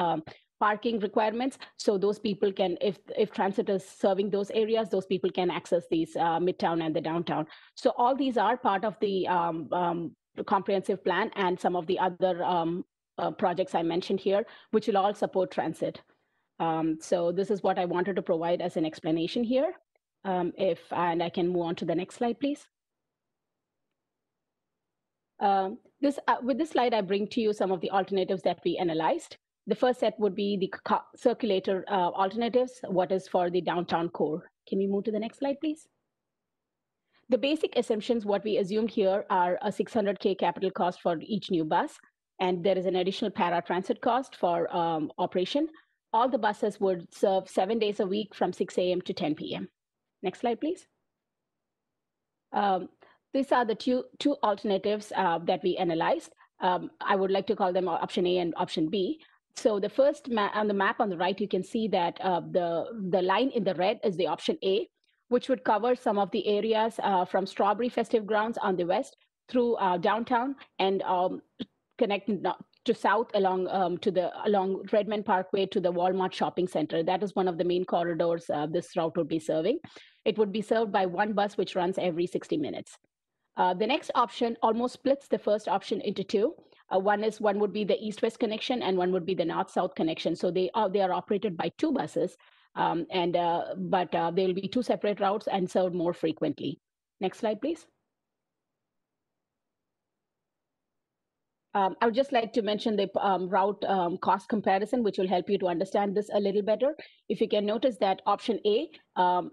parking requirements. So those people can, if transit is serving those areas, those people can access these midtown and the downtown. So all these are part of the comprehensive plan and some of the other projects I mentioned here, which will all support transit. So this is what I wanted to provide as an explanation here. And I can move on to the next slide, please. With this slide, I bring to you some of the alternatives that we analyzed. The first set would be the circulator alternatives, what is for the downtown core. Can we move to the next slide, please? The basic assumptions, what we assumed here are a $600K capital cost for each new bus, and there is an additional paratransit cost for operation. All the buses would serve 7 days a week from 6 a.m. to 10 p.m. Next slide, please. These are the two alternatives that we analyzed. I would like to call them option A and option B. So the first on the map on the right, you can see that the line in the red is the option A, which would cover some of the areas from Strawberry Festive Grounds on the west through downtown and connecting to south along Redmond Parkway to the Walmart shopping center. That is one of the main corridors this route would be serving. It would be served by one bus which runs every 60 minutes. The next option almost splits the first option into two. One would be the east-west connection and one would be the north-south connection. So they are operated by two buses, but they will be two separate routes and served more frequently. Next slide, please. I would just like to mention the route cost comparison, which will help you to understand this a little better. If you can notice that option A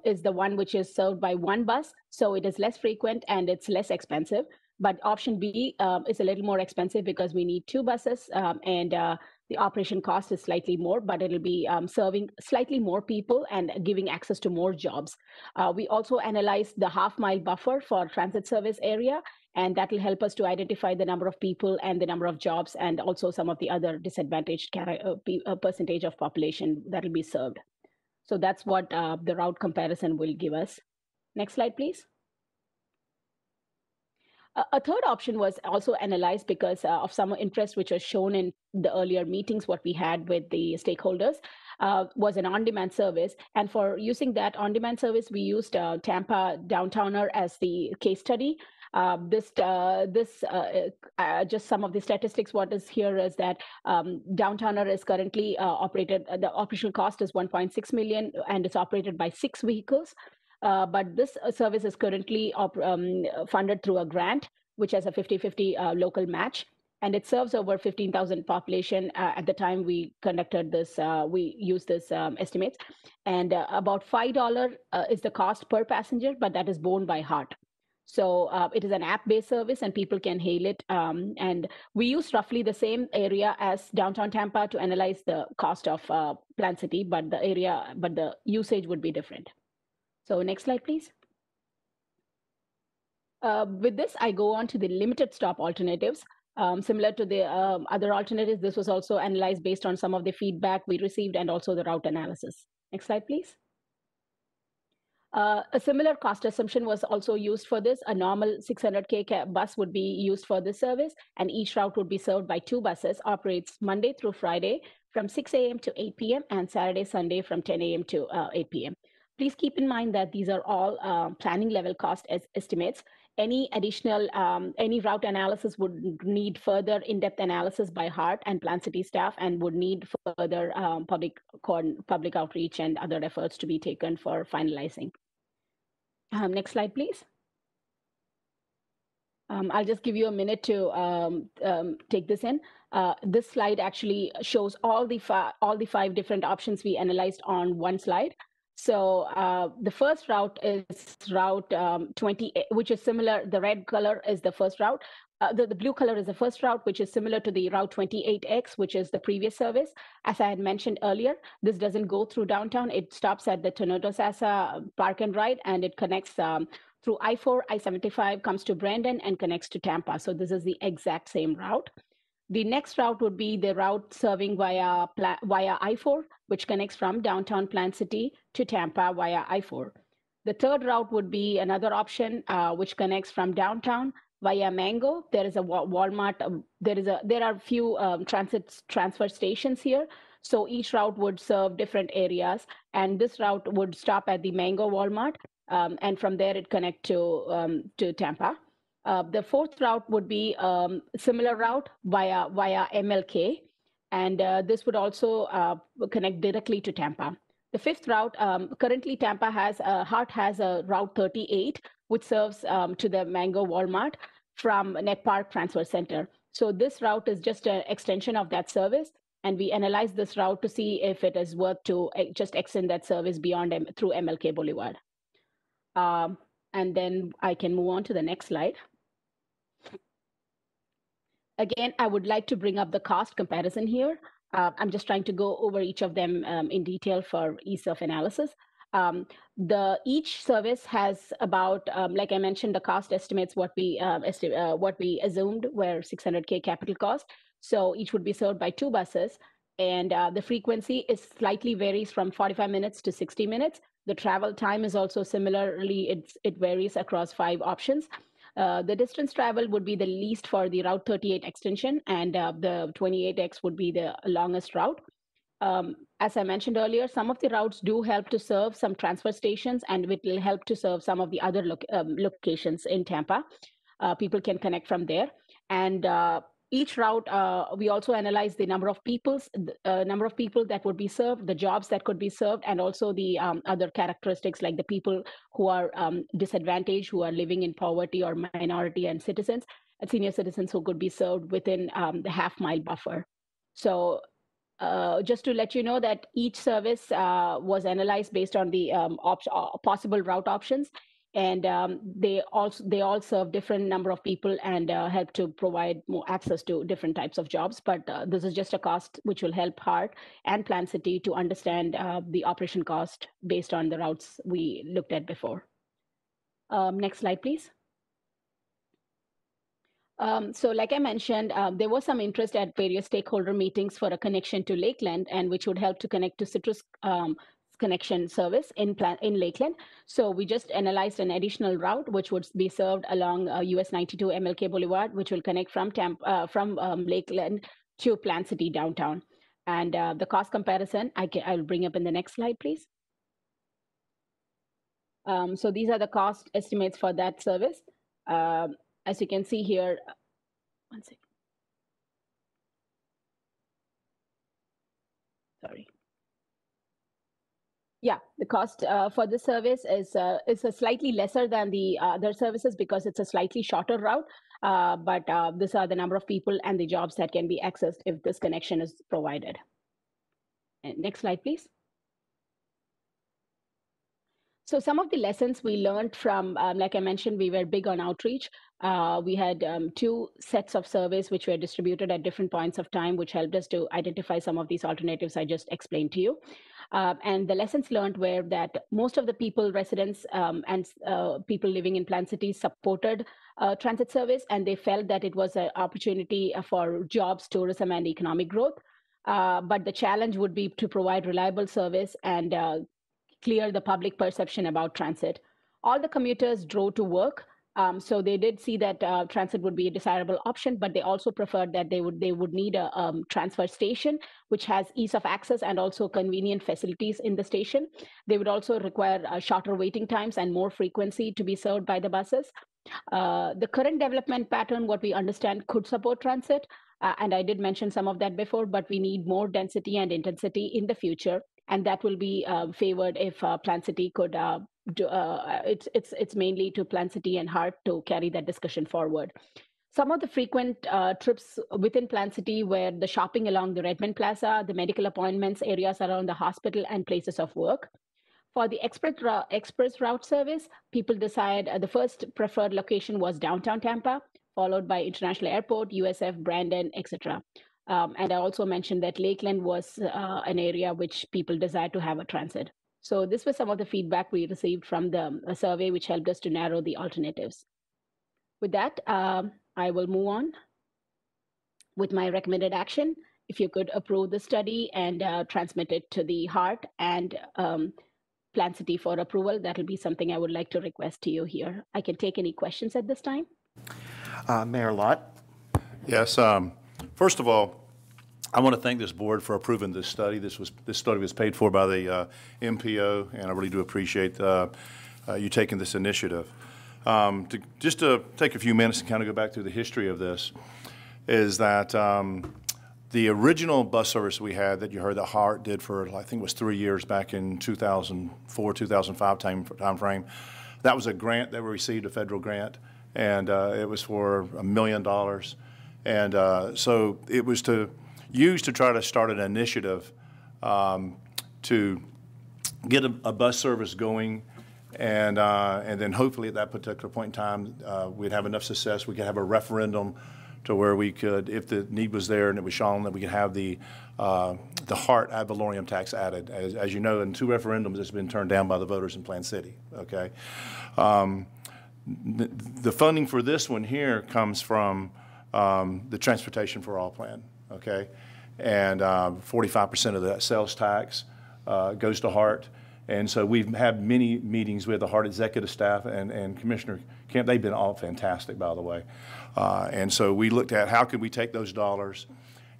is the one which is served by one bus, so it is less frequent and it's less expensive. But option B is a little more expensive because we need two buses and the operation cost is slightly more, but it'll be serving slightly more people and giving access to more jobs. We also analyzed the half-mile buffer for transit service area, and that will help us to identify the number of people and the number of jobs and also some of the other disadvantaged percentage of population that will be served. So that's what the route comparison will give us. Next slide, please. A third option was also analyzed because of some interest which was shown in the earlier meetings, what we had with the stakeholders, was an on-demand service. And for using that on-demand service, we used Tampa Downtowner as the case study. Just some of the statistics, what is here is that Downtowner is currently operated, the operational cost is 1.6 million and it's operated by 6 vehicles. But this service is currently funded through a grant, which has a 50-50 local match. And it serves over 15,000 population at the time we conducted this, we used this estimates. And about $5 is the cost per passenger, but that is borne by HART. So it is an app-based service and people can hail it. And we used roughly the same area as downtown Tampa to analyze the cost of Plant City, but the usage would be different. So next slide, please. With this, I go on to the limited stop alternatives. Similar to the other alternatives, this was also analyzed based on some of the feedback we received and also the route analysis. Next slide, please. A similar cost assumption was also used for this. A normal 600K bus would be used for this service, and each route would be served by two buses, operates Monday through Friday from 6 a.m. to 8 p.m. and Saturday, Sunday from 10 a.m. to 8 p.m. Please keep in mind that these are all planning level cost estimates. Any additional, any route analysis would need further in-depth analysis by HART and Plant City staff and would need further public outreach and other efforts to be taken for finalizing. Next slide, please. I'll just give you a minute to take this in. This slide actually shows all the 5 different options we analyzed on one slide. So the first route is route 20, which is similar. The red color is the first route. The blue color is the first route, which is similar to the route 28X, which is the previous service. As I had mentioned earlier, this doesn't go through downtown. It stops at the Tonotosasa Park and Ride, and it connects through I-4, I-75, comes to Merenda, and connects to Tampa. So this is the exact same route. The next route would be the route serving via I-4, which connects from downtown Plant City to Tampa via I-4. The third route would be another option, which connects from downtown via Mango. There is a Walmart. There are a few transfer stations here. So each route would serve different areas, and this route would stop at the Mango Walmart, and from there it connect to Tampa. The fourth route would be similar route via MLK, and this would also connect directly to Tampa. The fifth route, currently Tampa has, HART has a Route 38, which serves to the Mango Walmart from Net Park Transfer Center. So this route is just an extension of that service, and we analyze this route to see if it is worth to just extend that service beyond through MLK Boulevard. And then I can move on to the next slide. Again, I would like to bring up the cost comparison here. I'm just trying to go over each of them in detail for ease of analysis. Each service has about, like I mentioned, the cost estimates what we assumed were 600K capital cost. So each would be served by 2 buses, and the frequency is slightly varies from 45 minutes to 60 minutes. The travel time is also similarly, it varies across 5 options. The distance travel would be the least for the Route 38 extension, and the 28X would be the longest route. As I mentioned earlier, some of the routes do help to serve some transfer stations, and it will help to serve some of the other locations in Tampa. People can connect from there. And each route, we also analyze the number of people that would be served, the jobs that could be served, and also the other characteristics like the people who are disadvantaged, who are living in poverty, or minority and citizens, and senior citizens who could be served within the half-mile buffer. So just to let you know that each service was analyzed based on the possible route options, and they all serve different number of people and help to provide more access to different types of jobs. But this is just a cost which will help HART and Plant City to understand the operation cost based on the routes we looked at before. Next slide, please. So like I mentioned, there was some interest at various stakeholder meetings for a connection to Lakeland, and which would help to connect to Citrus connection service in Lakeland. So we just analyzed an additional route which would be served along US 92 MLK Boulevard, which will connect from Lakeland to Plant City downtown. And the cost comparison I'll bring up in the next slide, please. So these are the cost estimates for that service. As you can see here, one second. Sorry. Yeah, the cost for this service is a slightly lesser than the other services because it's a slightly shorter route. But these are the number of people and the jobs that can be accessed if this connection is provided. And next slide, please. So some of the lessons we learned from, like I mentioned, we were big on outreach. We had 2 sets of surveys which were distributed at different points of time, which helped us to identify some of these alternatives I just explained to you. And the lessons learned were that most of the people, residents and people living in Plant City supported transit service, and they felt that it was an opportunity for jobs, tourism, and economic growth. But the challenge would be to provide reliable service and clear the public perception about transit. All the commuters drove to work, so they did see that transit would be a desirable option, but they also preferred that they would need a transfer station, which has ease of access and also convenient facilities in the station. They would also require shorter waiting times and more frequency to be served by the buses. The current development pattern, what we understand, could support transit, and I did mention some of that before, but we need more density and intensity in the future. And that will be favored if Plant City could it's mainly to Plant City and HART to carry that discussion forward. Some of the frequent trips within Plant City were the shopping along the Redmond Plaza, the medical appointments, areas around the hospital, and places of work. For the express route service, people decide the first preferred location was downtown Tampa, followed by International Airport, USF, Brandon, etc. And I also mentioned that Lakeland was an area which people desire to have a transit. So this was some of the feedback we received from the survey, which helped us to narrow the alternatives. With that, I will move on. with my recommended action. If you could approve the study and transmit it to the HART and Plan City for approval, that'll be something I would like to request to you here. I can take any questions at this time. Mayor Lott? Yes. First of all, I want to thank this board for approving this study. This study was paid for by the MPO, and I really do appreciate you taking this initiative. Just to take a few minutes and kind of go back through the history of this, is that the original bus service we had that you heard that HART did for, I think it was 3 years back in 2004, 2005 time frame, that was a grant that we received, a federal grant, and it was for $1 million. And so it was to use to try to start an initiative to get a bus service going, and then hopefully at that particular point in time, we'd have enough success, we could have a referendum to where we could, if the need was there and it was shown, that we could have the HART ad valorem tax added. As you know, in 2 referendums, it's been turned down by the voters in Plan City, okay? The funding for this one here comes from the Transportation for All plan, okay? And 45% of that sales tax goes to HART. And so we've had many meetings with the HART executive staff and Commissioner Kemp. They've been all fantastic, by the way. And so we looked at how could we take those dollars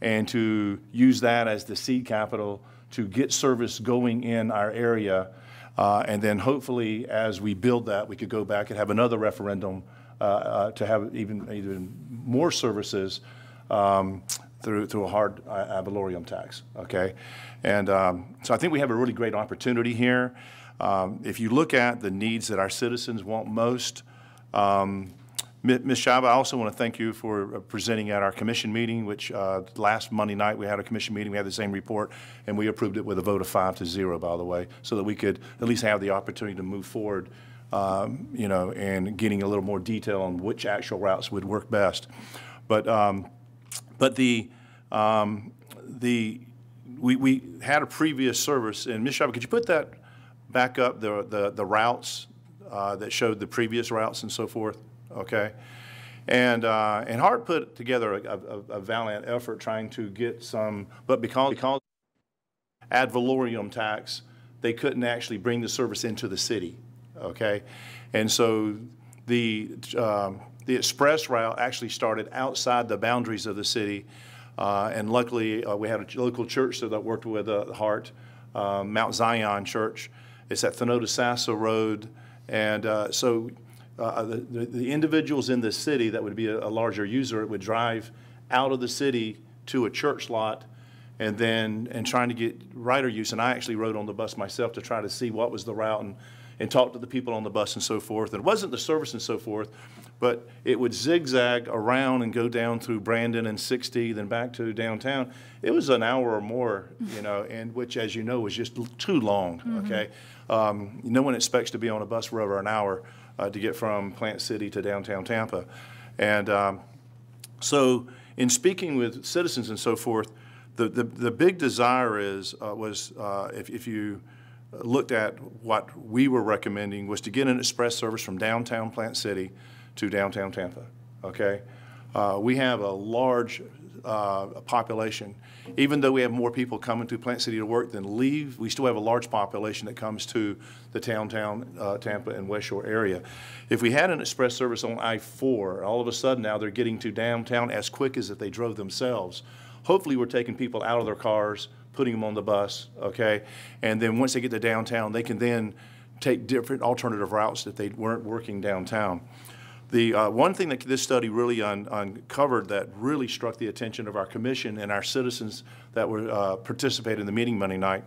and to use that as the seed capital to get service going in our area. And then hopefully as we build that, we could go back and have another referendum to have even more services through a HART ad valorem tax, okay? And so I think we have a really great opportunity here. If you look at the needs that our citizens want most, Ms. Shiva, I also want to thank you for presenting at our commission meeting, which last Monday night we had a commission meeting, we had the same report, and we approved it with a vote of 5-0, by the way, so that we could at least have the opportunity to move forward, you know, and getting a little more detail on which actual routes would work best. But we had a previous service, and Ms. Shiva, could you put that back up, the routes that showed the previous routes and so forth? Okay, and HART put together a valiant effort trying to get some, but because ad valorem tax, they couldn't actually bring the service into the city. Okay, and so the express route actually started outside the boundaries of the city, and luckily we had a local church that worked with HART, Mount Zion Church. It's at Thenodisassa Road, and so. The individuals in the city that would be a larger user would drive out of the city to a church lot and trying to get rider use. And I actually rode on the bus myself to try to see what was the route and talk to the people on the bus and so forth. And it wasn't the service and so forth, but it would zigzag around and go down through Brandon and 60, then back to downtown. It was an hour or more, you know, and which, as you know, was just too long, okay? No one expects to be on a bus for over an hour to get from Plant City to downtown Tampa. And so in speaking with citizens and so forth, the big desire was if you looked at what we were recommending was to get an express service from downtown Plant City to downtown Tampa, okay? We have a large population. Even though we have more people coming to Plant City to work than leave, we still have a large population that comes to the downtown Tampa and West Shore area. If we had an express service on I-4, all of a sudden now they're getting to downtown as quick as if they drove themselves. Hopefully we're taking people out of their cars, putting them on the bus, okay? And then once they get to downtown, they can then take different alternative routes if they weren't working downtown. The one thing that this study really uncovered that really struck the attention of our commission and our citizens that were participating in the meeting Monday night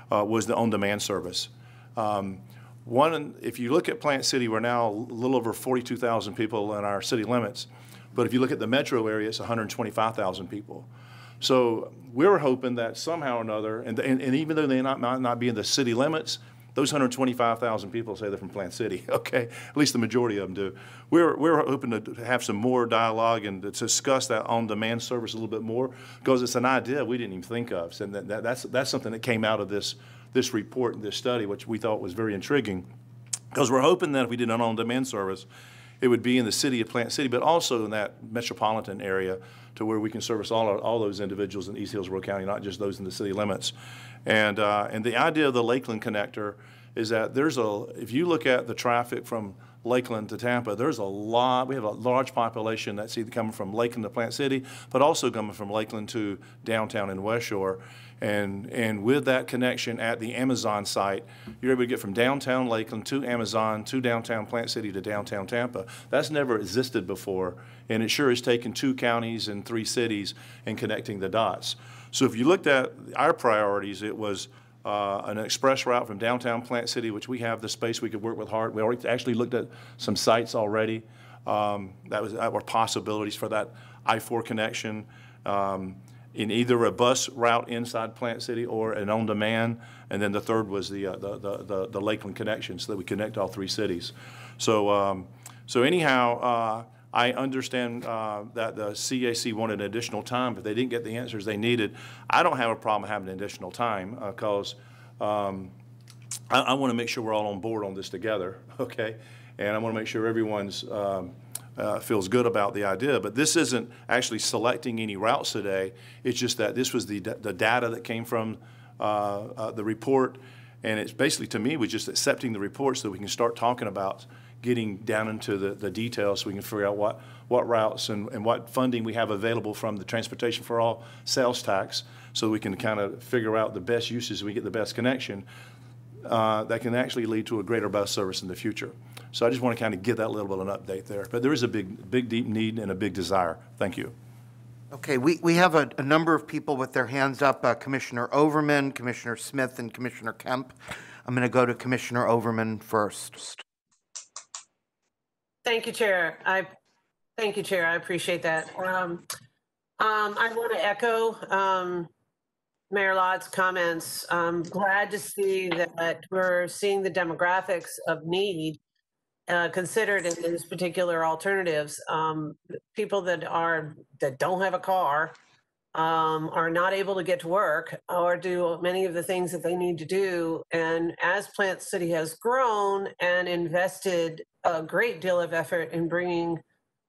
was the on-demand service. If you look at Plant City, we're now a little over 42,000 people in our city limits. But if you look at the metro area, it's 125,000 people. So we're hoping that somehow or another, and even though they might not be in the city limits, those 125,000 people say they're from Plant City, okay? At least the majority of them do. We're hoping to have some more dialogue and to discuss that on-demand service a little bit more, because it's an idea we didn't even think of. And that's something that came out of this report and this study, which we thought was very intriguing, because we're hoping that if we did an on-demand service, it would be in the city of Plant City, but also in that metropolitan area to where we can service all those individuals in East Hillsborough County, not just those in the city limits. And the idea of the Lakeland connector is that if you look at the traffic from Lakeland to Tampa, we have a large population that's either coming from Lakeland to Plant City, but also coming from Lakeland to downtown and West Shore. And with that connection at the Amazon site, you're able to get from downtown Lakeland to Amazon to downtown Plant City to downtown Tampa. That's never existed before, and it sure has taken 2 counties and 3 cities and connecting the dots. So if you looked at our priorities, it was an express route from downtown Plant City, which we have the space we could work with HART. We already actually looked at some sites already that were possibilities for that I-4 connection. In either a bus route inside Plant City or an on-demand, and then the third was the Lakeland connection, so that we connect all 3 cities. So anyhow, I understand that the CAC wanted additional time, but they didn't get the answers they needed. I don't have a problem having additional time because I want to make sure we're all on board on this together, okay? And I want to make sure everyone's feels good about the idea, but this isn't actually selecting any routes today. It's just that this was the data that came from the report, and it's basically, to me, was just accepting the report so that we can start talking about getting down into the details so we can figure out what routes and what funding we have available from the Transportation for All sales tax so we can kind of figure out the best uses so we get the best connection that can actually lead to a greater bus service in the future. So I just want to kind of give that little bit of an update there. But there is a big, deep need and a big desire. Thank you. Okay, we have a number of people with their hands up, Commissioner Overman, Commissioner Smith, and Commissioner Kemp. I'm going to go to Commissioner Overman first. Thank you, Chair. Thank you, Chair. I appreciate that. I want to echo Mayor Lott's comments. I'm glad to see that we're seeing the demographics of need considered in these particular alternatives. People that don't have a car are not able to get to work or do many of the things that they need to do. And as Plant City has grown and invested a great deal of effort in bringing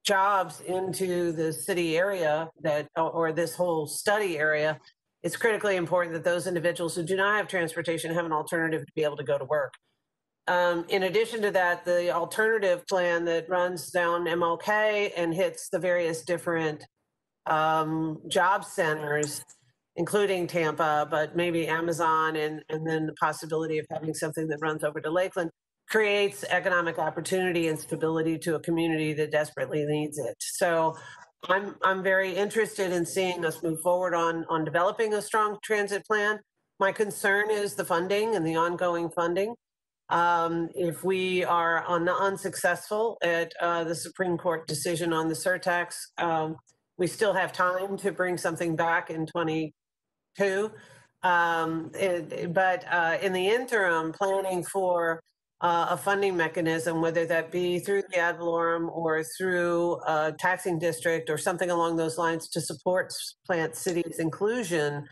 jobs into the city area or this whole study area, it's critically important that those individuals who do not have transportation have an alternative to be able to go to work. In addition to that, the alternative plan that runs down MLK and hits the various different job centers, including Tampa, but maybe Amazon, and then the possibility of having something that runs over to Lakeland, creates economic opportunity and stability to a community that desperately needs it. So I'm very interested in seeing us move forward on developing a strong transit plan. My concern is the funding and the ongoing funding. If we are unsuccessful at the Supreme Court decision on the surtax, we still have time to bring something back in 22. But in the interim, planning for a funding mechanism, whether that be through the ad valorem or through a taxing district or something along those lines to support Plant City's inclusion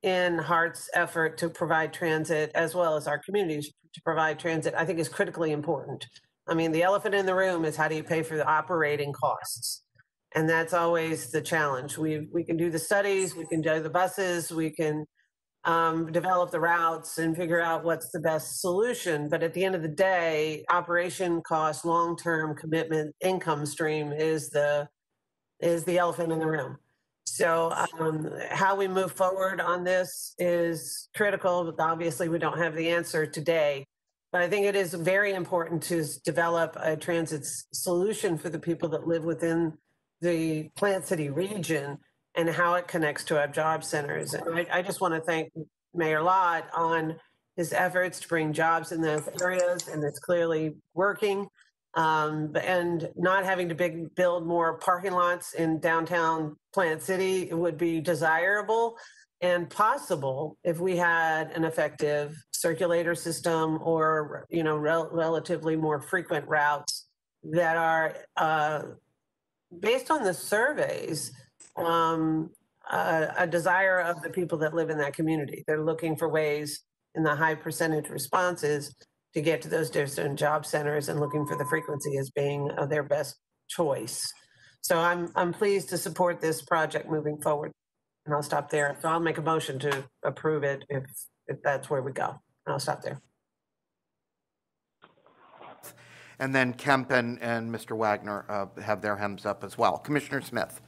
in HART's effort to provide transit, as well as our communities to provide transit, I think is critically important. I mean, the elephant in the room is how do you pay for the operating costs? And that's always the challenge. We can do the studies, we can do the buses, we can develop the routes and figure out what's the best solution. But at the end of the day, operation cost, long-term commitment, income stream is the elephant in the room. So how we move forward on this is critical. Obviously, we don't have the answer today, but I think it is very important to develop a transit solution for the people that live within the Plant City region and how it connects to our job centers. And I just want to thank Mayor Lott on his efforts to bring jobs in those areas, and it's clearly working. And not having to build more parking lots in downtown Plant City would be desirable and possible if we had an effective circulator system or, relatively more frequent routes that are based on the surveys, a desire of the people that live in that community. They're looking for ways in the high percentage responses to get to those different job centers and looking for the frequency as being their best choice. So I'm pleased to support this project moving forward. And I'll stop there. So I'll make a motion to approve it if that's where we go. And I'll stop there. And then Kemp and Mr. Wagner have their hands up as well. Commissioner Smith.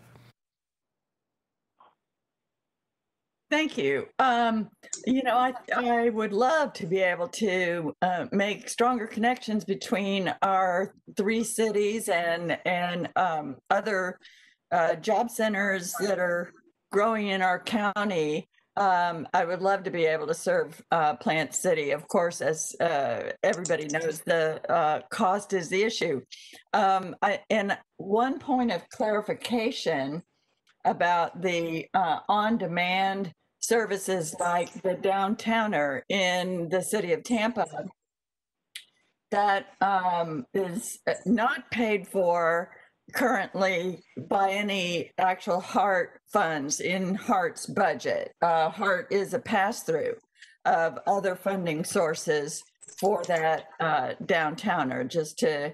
Thank you. You know, I would love to be able to make stronger connections between our 3 cities and other job centers that are growing in our county. I would love to be able to serve Plant City. Of course, as everybody knows, the cost is the issue. And one point of clarification about the on-demand services like the Downtowner in the city of Tampa that is not paid for currently by any actual HART funds in HART's budget. HART is a pass-through of other funding sources for that Downtowner, just to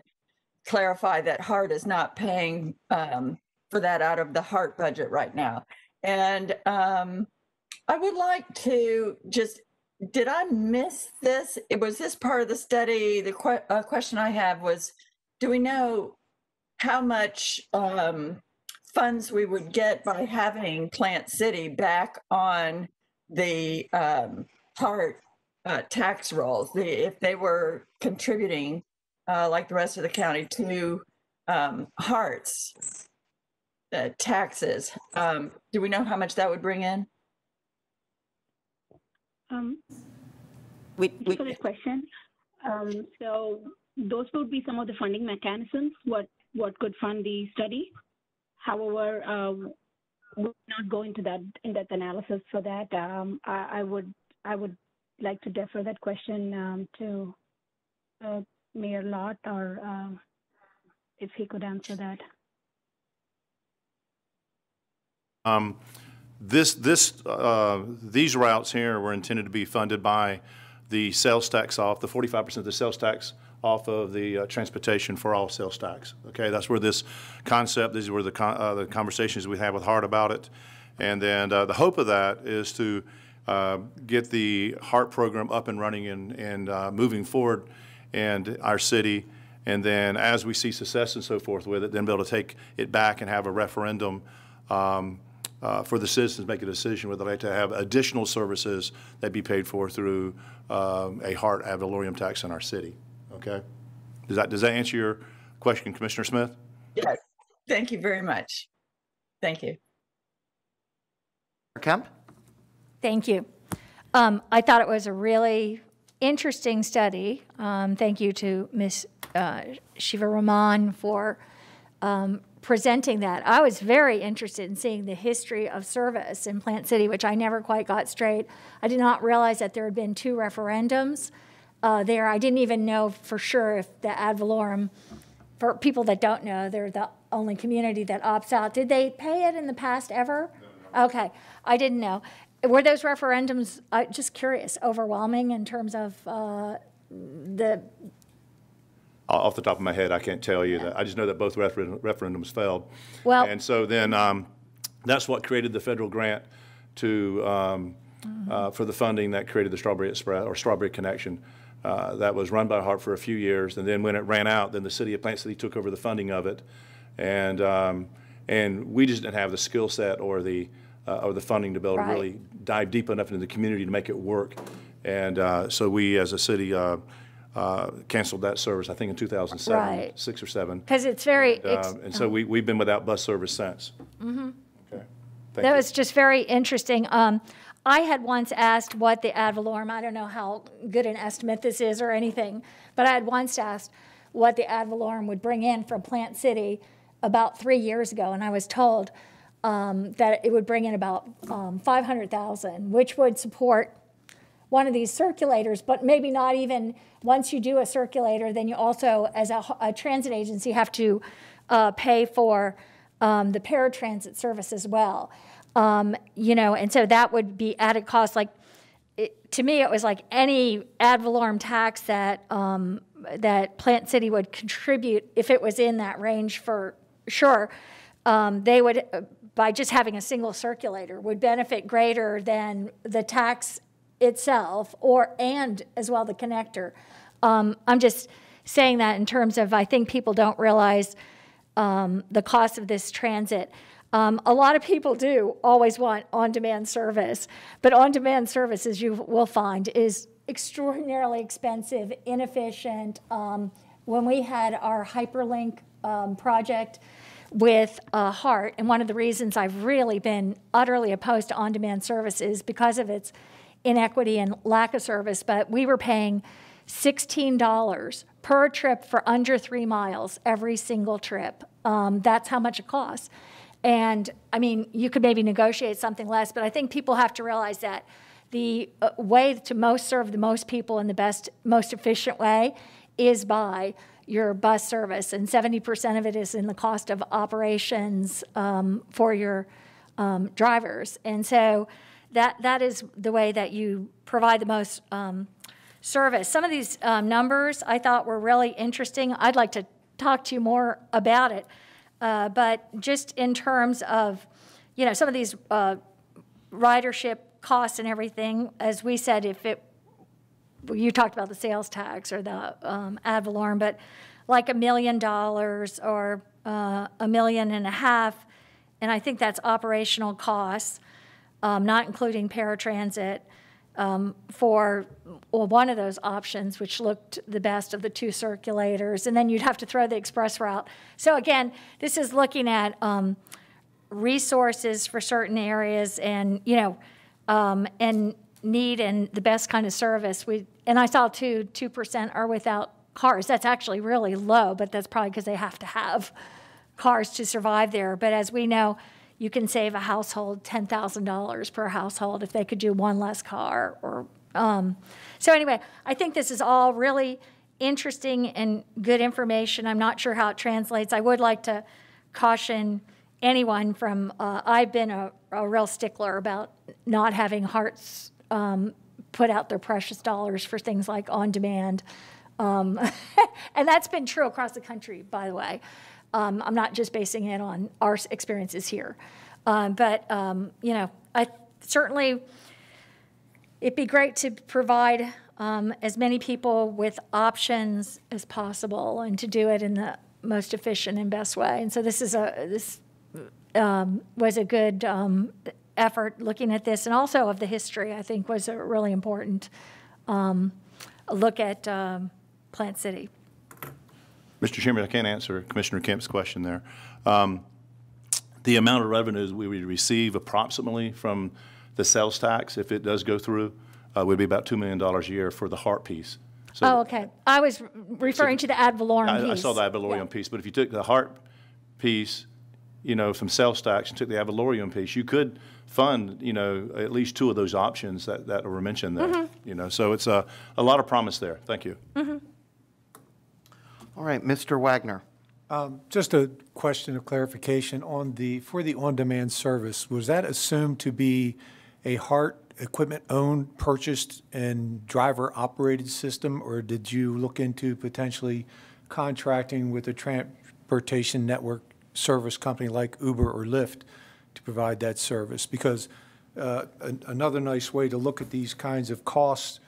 clarify that HART is not paying for that out of the HART budget right now. And I would like to just, did I miss this? Was this part of the study? The question I have was, do we know how much funds we would get by having Plant City back on the HART tax rolls, if they were contributing like the rest of the county to HART's taxes? Do we know how much that would bring in? For this question, so those would be some of the funding mechanisms, what could fund the study. However, we'll not go into that in-depth analysis for that. I would like to defer that question to Mayor Lott, or if he could answer that. These routes here were intended to be funded by the sales tax off, the 45% of the sales tax off of the transportation for all sales tax. Okay, that's where this concept, these were the conversations we had with HART about it. And then the hope of that is to get the HART program up and running and moving forward in our city. And then as we see success and so forth with it, then be able to take it back and have a referendum for the citizens make a decision whether they'd like to have additional services that be paid for through a HART ad valorem tax in our city. Okay, does that answer your question, Commissioner Smith? Yes. Thank you very much. Thank you. Kemp? Thank you. I thought it was a really interesting study. Thank you to Ms. Shiva Raman for presenting that. I was very interested in seeing the history of service in Plant City, which I never quite got straight. I did not realize that there had been 2 referendums there. I didn't even know for sure if the ad valorem, for people that don't know, they're the only community that opts out. Did they pay it in the past ever? No. Okay, I didn't know. Were those referendums, just curious, overwhelming in terms of the... Off the top of my head, I can't tell you that. I just know that both referendums failed. Well, and so then that's what created the federal grant to for the funding that created the Strawberry Express or Strawberry Connection. That was run by HART for a few years, and then when it ran out, then the city of Plant City took over the funding of it, and we just didn't have the skill set or the funding to be able to really dive deep enough into the community to make it work, and so we as a city. Canceled that service, I think, in 2007, 6 or 7. Because it's very... and so we've been without bus service since. Mm-hmm. Okay. That was just very interesting. I had once asked what the ad valorem, I don't know how good an estimate this is or anything, but I had once asked what the ad valorem would bring in from Plant City about 3 years ago, and I was told that it would bring in about $500,000, which would support one of these circulators, but maybe not even. Once you do a circulator, then you also, as a transit agency, have to pay for the paratransit service as well. You know, and so that would be added cost. Like to me, it was like any ad valorem tax that that Plant City would contribute if it was in that range for sure. They would, by just having a single circulator, would benefit greater than the tax itself, and as well the connector. I'm just saying that in terms of, I think people don't realize the cost of this transit. A lot of people do always want on-demand service, but on-demand service, as you will find, is extraordinarily expensive, inefficient. When we had our hyperlink project with HART, and one of the reasons I've really been utterly opposed to on-demand service is because of its inequity and lack of service, but we were paying $16 per trip for under 3 miles every single trip. That's how much it costs. And I mean, you could maybe negotiate something less, but I think people have to realize that the way to most serve the most people in the best, most efficient way is by your bus service, and 70% of it is in the cost of operations for your drivers. And so that is the way that you provide the most service. Some of these numbers I thought were really interesting. I'd like to talk to you more about it. But just in terms of, you know, some of these ridership costs and everything, as we said, if it, you talked about the sales tax or the ad valorem, but like $1 million or $1.5 million, and I think that's operational costs, not including paratransit, for one of those options, which looked the best of the 2 circulators, and then you'd have to throw the express route. So again, this is looking at resources for certain areas, and and need and the best kind of service. And I saw 2% are without cars. That's actually really low, but that's probably because they have to have cars to survive there. But as we know, you can save a household $10,000 per household if they could do one less car. Or so anyway, I think this is all really interesting and good information. I'm not sure how it translates. I would like to caution anyone from, I've been a real stickler about not having HARTs put out their precious dollars for things like on-demand. And that's been true across the country, by the way. I'm not just basing it on our experiences here. But I certainly, it'd be great to provide as many people with options as possible and to do it in the most efficient and best way. And so this was a good effort looking at this, and also of the history, I think, was a really important look at Plant City. Mr. Chairman, I can't answer Commissioner Kemp's question there. The amount of revenues we would receive approximately from the sales tax, if it does go through, would be about $2 million a year for the HART piece. So, okay. I was referring to the ad valorem piece. I saw the ad valorem piece, but if you took the HART piece, from sales tax and took the ad valorem piece, you could fund, at least 2 of those options that were mentioned there. Mm-hmm. So it's a lot of promise there. Thank you. Mm-hmm. All right, Mr. Wagner. Just a question of clarification for the on-demand service. Was that assumed to be a HART equipment owned, purchased, and driver-operated system, or did you look into potentially contracting with a transportation network service company like Uber or Lyft to provide that service? Because another nice way to look at these kinds of costs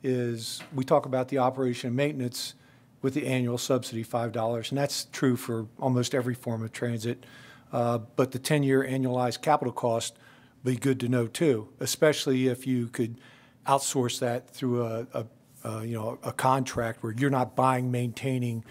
is we talk about the operation and maintenance with the annual subsidy, $5, and that's true for almost every form of transit. But the 10-year annualized capital cost would be good to know too, especially if you could outsource that through a contract where you're not buying, maintaining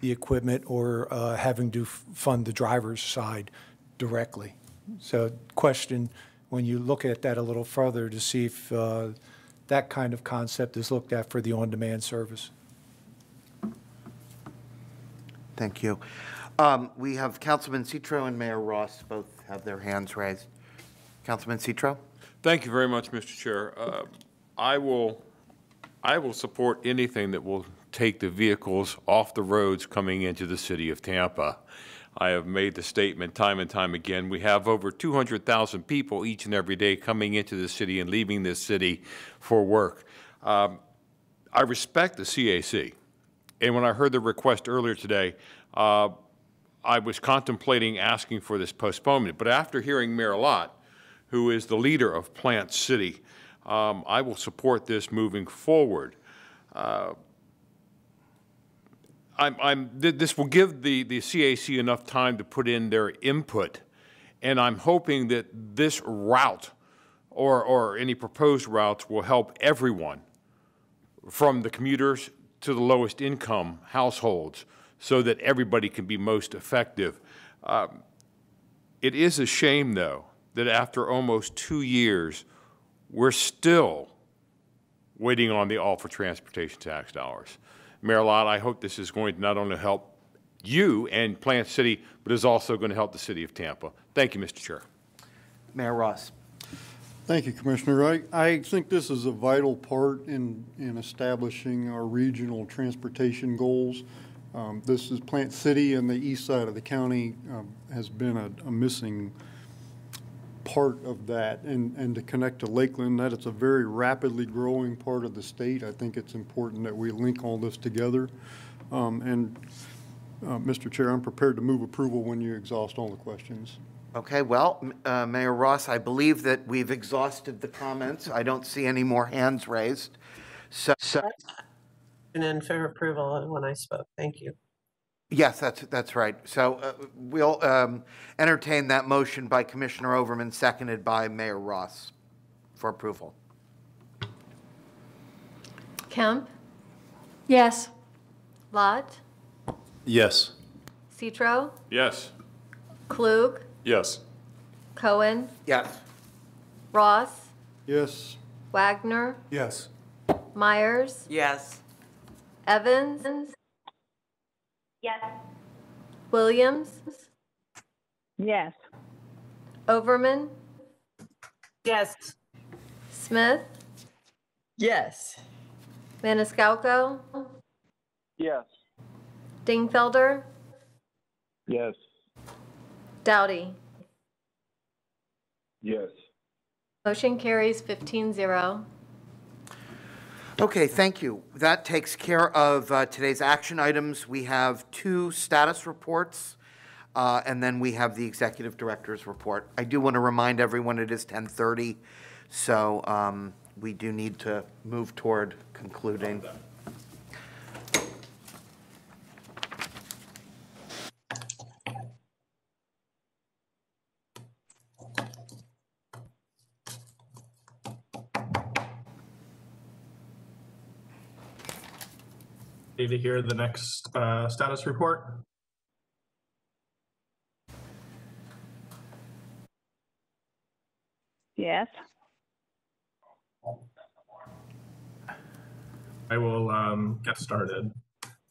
the equipment, or having to fund the driver's side directly. So question, when you look at that a little further, to see if that kind of concept is looked at for the on-demand service. Thank you. We have Councilman Citro and Mayor Ross both have their hands raised. Councilman Citro. Thank you very much, Mr. Chair. I will support anything that will take the vehicles off the roads coming into the city of Tampa. I have made the statement time and time again. We have over 200,000 people each and every day coming into the city and leaving this city for work. I respect the CAC. And when I heard the request earlier today, I was contemplating asking for this postponement. But after hearing Mayor Lott, who is the leader of Plant City, I will support this moving forward. This will give the CAC enough time to put in their input, and I'm hoping that this route or any proposed routes will help everyone, from the commuters to the lowest income households, so that everybody can be most effective. It is a shame, though, that after almost 2 years, we're still waiting on the all for transportation tax dollars. Mayor Lott, I hope this is going to not only help you and Plant City, but is also going to help the city of Tampa. Thank you, Mr. Chair. Mayor Ross. Thank you, Commissioner. I think this is a vital part in establishing our regional transportation goals. This is Plant City and the east side of the county has been a missing part of that, and to connect to Lakeland, that it's a very rapidly growing part of the state. I think it's important that we link all this together. Mr. Chair, I'm prepared to move approval when you exhaust all the questions. Okay, well, Mayor Ross, I believe that we've exhausted the comments. I don't see any more hands raised. So And then for approval when I spoke. Thank you. yes, that's right. So we'll entertain that motion by Commissioner Overman, seconded by Mayor Ross, for approval. Kemp, Yes. Lott, Yes. Citro, Yes. Klug, Yes. Cohen, Yes. Ross, Yes. Wagner, Yes. Myers, Yes. Evans, Yes. Williams, Yes. Overman, Yes. Smith, Yes. Maniscalco, Yes. Dingfelder, Yes. Doughty. Yes. Motion carries 15-0. Okay, thank you. That takes care of today's action items. We have 2 status reports, and then we have the executive director's report. I do want to remind everyone it is 10:30, so we do need to move toward concluding. Need to hear the next status report. Yes. I will get started.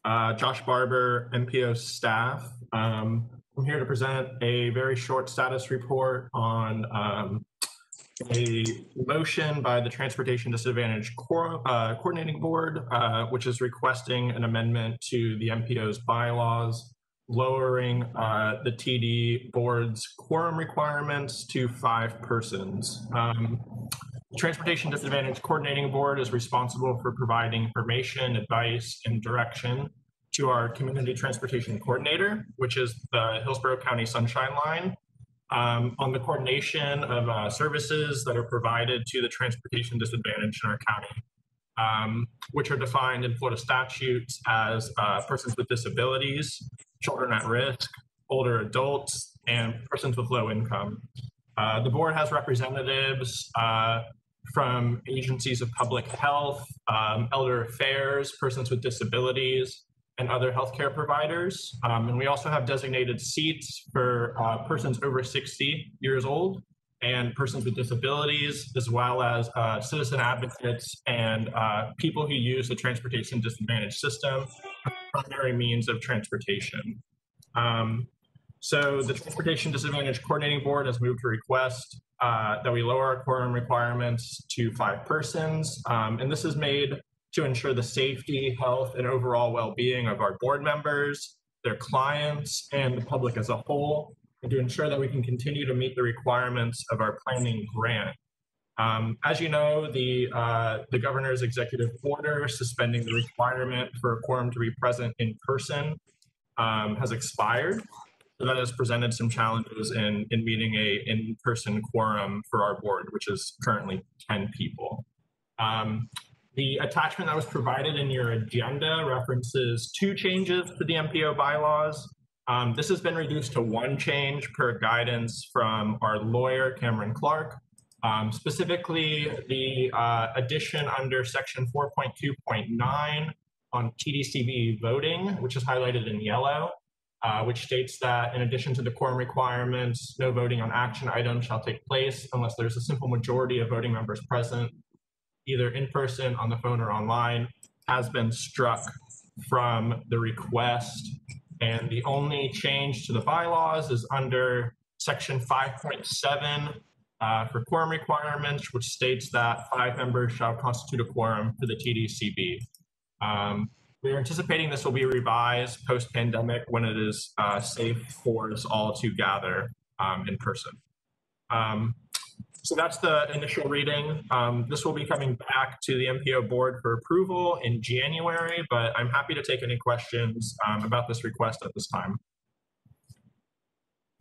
Josh Barber, MPO Staff. I'm here to present a very short status report on a motion by the Transportation Disadvantaged Coordinating Board, which is requesting an amendment to the MPO's bylaws, lowering the TD board's quorum requirements to 5 persons. The Transportation Disadvantaged Coordinating Board is responsible for providing information, advice, and direction to our Community Transportation Coordinator, which is the Hillsborough County Sunshine Line, on the coordination of services that are provided to the transportation disadvantaged in our county, which are defined in Florida statutes as persons with disabilities, children at risk, older adults, and persons with low income. The board has representatives from agencies of public health, elder affairs, persons with disabilities, and other healthcare providers. And we also have designated seats for persons over 60 years old and persons with disabilities, as well as citizen advocates and people who use the transportation disadvantaged system as primary means of transportation. So the Transportation Disadvantaged Coordinating Board has moved to request that we lower our quorum requirements to 5 persons. And this is made to ensure the safety, health, and overall well-being of our board members, their clients, and the public as a whole, and to ensure that we can continue to meet the requirements of our planning grant. As you know, the governor's executive order suspending the requirement for a quorum to be present in person has expired. So that has presented some challenges in meeting a in-person quorum for our board, which is currently 10 people. The attachment that was provided in your agenda references 2 changes to the MPO bylaws. This has been reduced to 1 change per guidance from our lawyer, Cameron Clark. Specifically, the addition under section 4.2.9 on TDCB voting, which is highlighted in yellow, which states that in addition to the quorum requirements, no voting on action items shall take place unless there's a simple majority of voting members present, either in person, on the phone, or online, has been struck from the request. And the only change to the bylaws is under section 5.7 for quorum requirements, which states that 5 members shall constitute a quorum for the TDCB. We're anticipating this will be revised post-pandemic when it is safe for us all to gather in person. So that's the initial reading. This will be coming back to the MPO board for approval in January, but I'm happy to take any questions about this request at this time.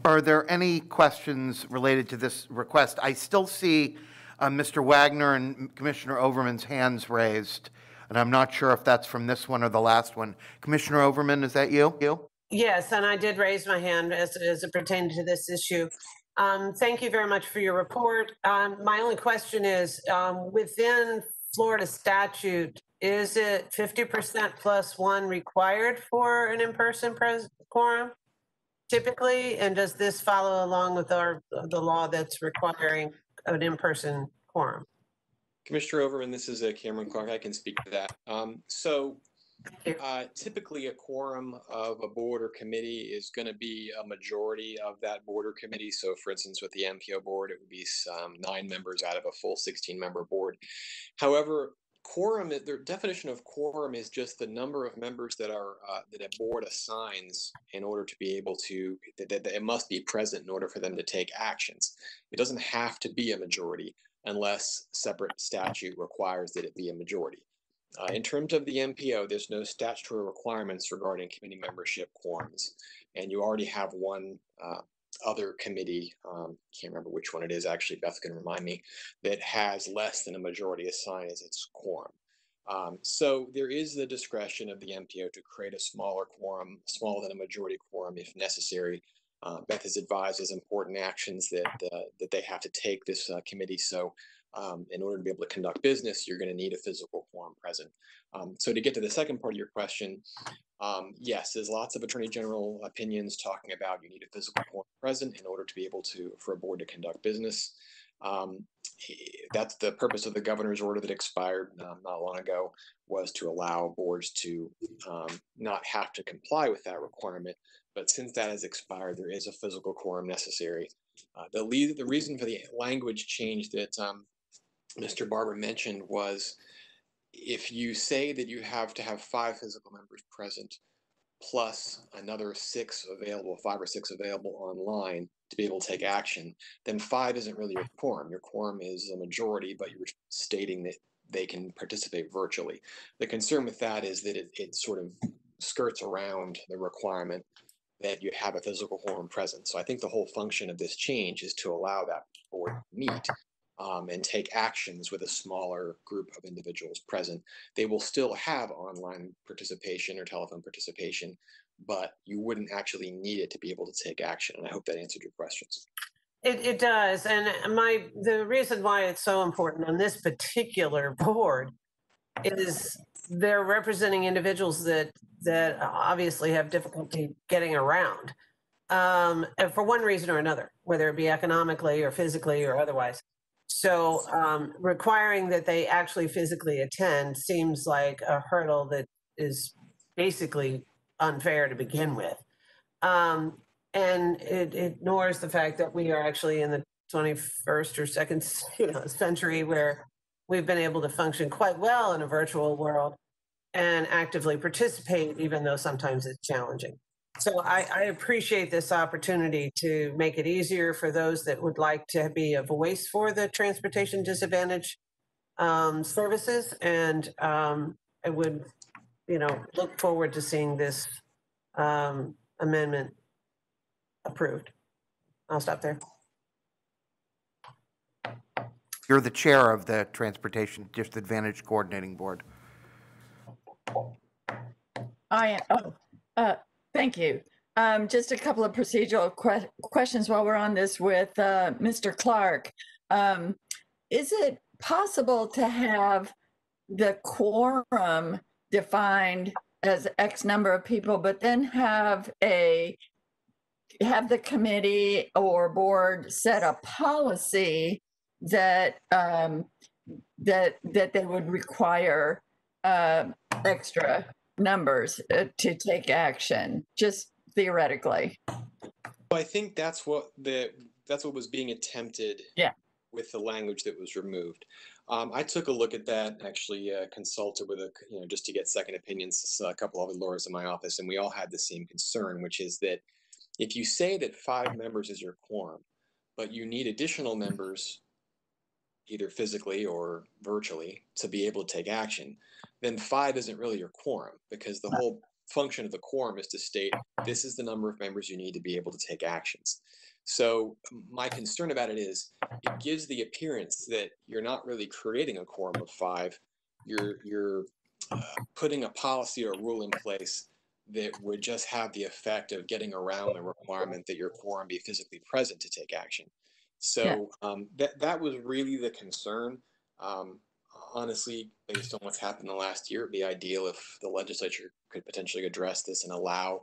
Are there any questions related to this request? I still see Mr. Wagner and Commissioner Overman's hands raised, and I'm not sure if that's from this one or the last one. Commissioner Overman, is that you? Yes, and I did raise my hand as it pertained to this issue. Thank you very much for your report. My only question is, within Florida statute, is it 50% plus 1 required for an in-person quorum typically? And does this follow along with the law that's requiring an in-person quorum? Commissioner Overman, this is Cameron Clark. I can speak to that. Typically a quorum of a board or committee is going to be a majority of that board or committee. So for instance, with the MPO board, it would be 9 members out of a full 16-member board. However, quorum, the definition of quorum is just the number of members that are that a board assigns in order to be able to, that it must be present in order for them to take actions. It doesn't have to be a majority unless separate statute requires that it be a majority. In terms of the MPO, there's no statutory requirements regarding committee membership quorums, and you already have one other committee, can't remember which one it is actually, Beth can remind me, that has less than a majority assigned as its quorum. So there is the discretion of the MPO to create a smaller quorum, smaller than a majority quorum if necessary. Beth has advised as important actions that they have to take this committee. So in order to be able to conduct business, you're going to need a physical quorum present. So to get to the second part of your question, yes, there's lots of Attorney General opinions talking about you need a physical quorum present in order to be able to, for a board to conduct business. That's the purpose of the governor's order that expired not long ago, was to allow boards to not have to comply with that requirement. But since that has expired, there is a physical quorum necessary. The reason for the language change that Mr. Barber mentioned was, if you say that you have to have 5 physical members present plus another 6 available, 5 or 6 available online to be able to take action, then 5 isn't really your quorum. Your quorum is a majority, but you're stating that they can participate virtually. The concern with that is that it sort of skirts around the requirement that you have a physical quorum present. So I think the whole function of this change is to allow that board to meet and take actions with a smaller group of individuals present. They will still have online participation or telephone participation, but you wouldn't actually need it to be able to take action. And I hope that answered your questions. It does. And the reason why it's so important on this particular board is they're representing individuals that obviously have difficulty getting around and for one reason or another, whether it be economically or physically or otherwise. So requiring that they actually physically attend seems like a hurdle that is basically unfair to begin with. And it ignores the fact that we are actually in the 21st or second century, where we've been able to function quite well in a virtual world and actively participate, even though sometimes it's challenging. So I appreciate this opportunity to make it easier for those that would like to be a voice for the transportation disadvantage services. And I would, look forward to seeing this amendment approved. I'll stop there. You're the chair of the Transportation Disadvantage Coordinating Board. I am. Thank you. Just a couple of procedural questions while we're on this with Mr. Clark. Is it possible to have the quorum defined as X number of people, but then have the committee or board set a policy that that they would require extra numbers to take action, just theoretically? I think that's what was being attempted. Yeah. With the language that was removed. I took a look at that, actually consulted with just to get second opinions, a couple of other lawyers in my office, and we all had the same concern, which is that if you say that 5 members is your quorum, but you need additional members, either physically or virtually, to be able to take action, then 5 isn't really your quorum, because the whole function of the quorum is to state this is the number of members you need to be able to take actions. So my concern about it is it gives the appearance that you're not really creating a quorum of 5. You're putting a policy or rule in place that would just have the effect of getting around the requirement that your quorum be physically present to take action. So that was really the concern. Honestly, based on what's happened in the last year, it'd be ideal if the legislature could potentially address this and allow,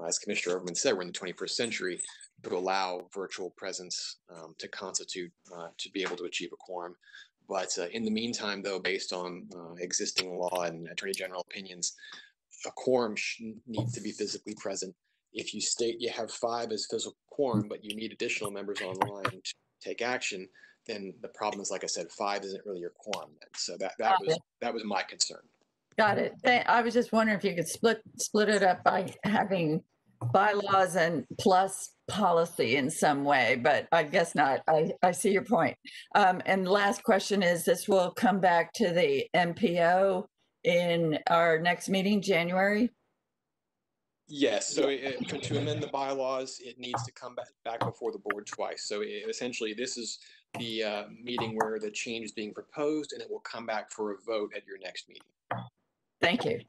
as Commissioner Overman said, we're in the 21st century, to allow virtual presence to constitute, to be able to achieve a quorum. But in the meantime, though, based on existing law and Attorney General opinions, a quorum needs to be physically present. If you state you have 5 as physical quorum, but you need additional members online to take action, then the problem is, like I said, 5 isn't really your quorum. So that was my concern. Got it. I was just wondering if you could split it up by having bylaws and plus policy in some way, but I guess not. I see your point. And last question is, this will come back to the MPO in our next meeting, January? Yes, so to amend the bylaws, it needs to come back before the board twice. So essentially, this is the meeting where the change is being proposed, and it will come back for a vote at your next meeting. Thank you.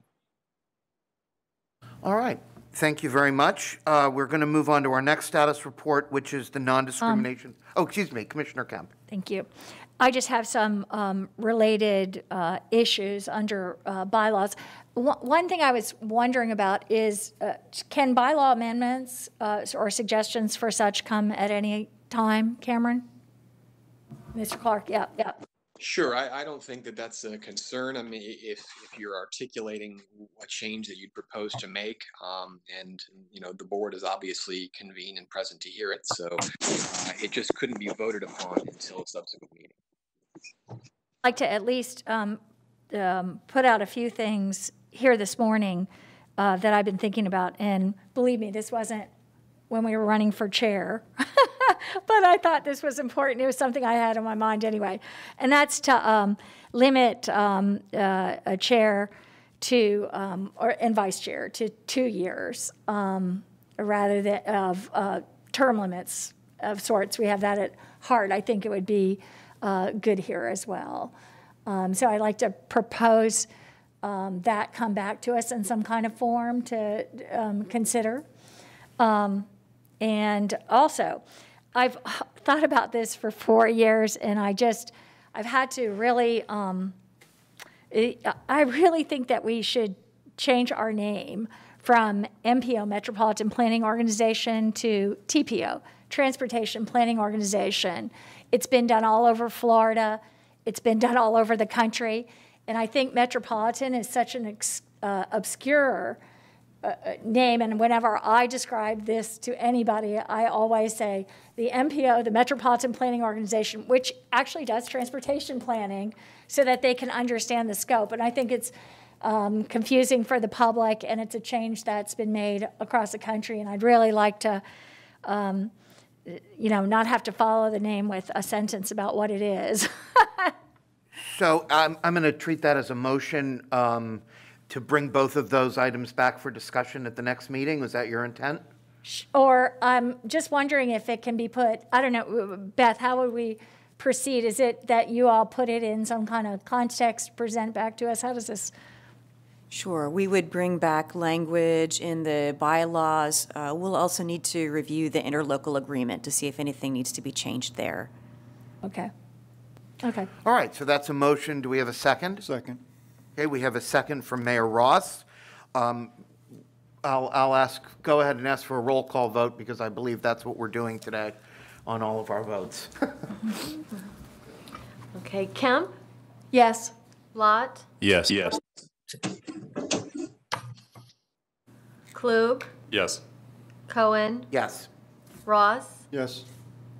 All right. Thank you very much. We're going to move on to our next status report, which is the non-discrimination. Excuse me, Commissioner Kemp. Thank you. I just have some related issues under bylaws. One thing I was wondering about is, can bylaw amendments or suggestions for such come at any time, Cameron? Mr. Clark, yeah. Sure, I don't think that that's a concern. I mean, if you're articulating a change that you'd propose to make, and the board is obviously convened and present to hear it, so it just couldn't be voted upon until a subsequent meeting. I'd like to at least put out a few things here this morning that I've been thinking about, and believe me, this wasn't when we were running for chair. But I thought this was important. It was something I had on my mind anyway. And that's to limit a chair to, and vice chair to 2 years rather than of term limits of sorts. We have that at HART. I think it would be good here as well. So I'd like to propose that come back to us in some kind of form to consider. And also, I've thought about this for 4 years, and I've had to really, I really think that we should change our name from MPO, Metropolitan Planning Organization, to TPO, Transportation Planning Organization. It's been done all over Florida. It's been done all over the country. And I think Metropolitan is such an obscure name, and whenever I describe this to anybody, I always say the MPO, the Metropolitan Planning Organization, which actually does transportation planning so that they can understand the scope. And I think it's confusing for the public, and it's a change that's been made across the country, and I'd really like to, not have to follow the name with a sentence about what it is. So I'm going to treat that as a motion to bring both of those items back for discussion at the next meeting. Was that your intent? Or I'm just wondering if it can be put, I don't know, Beth, how would we proceed? Is it that you all put it in some kind of context, present back to us? How does this? Sure. We would bring back language in the bylaws. We'll also need to review the interlocal agreement to see if anything needs to be changed there. Okay. Okay. All right, so that's a motion. Do we have a second? Second. Okay, we have a second from Mayor Ross. I'll go ahead and ask for a roll call vote because I believe that's what we're doing today on all of our votes. Okay, Kemp, Yes. Lott, Yes. Yes. Klug, Yes. Cohen, Yes. Ross, Yes.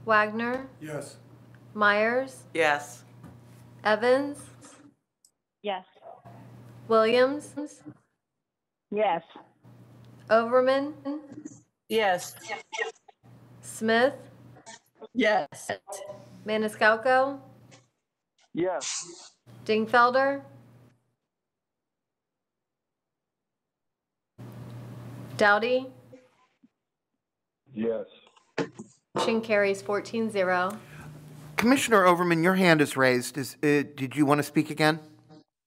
Wagner, Yes. Myers, Yes. Evans, Yes. Williams, Yes. Overman, Yes. Smith, Yes. Maniscalco, Yes. Dingfelder, Dowdy. Yes. Motion carries 14-0. Commissioner Overman, your hand is raised. Did you want to speak again?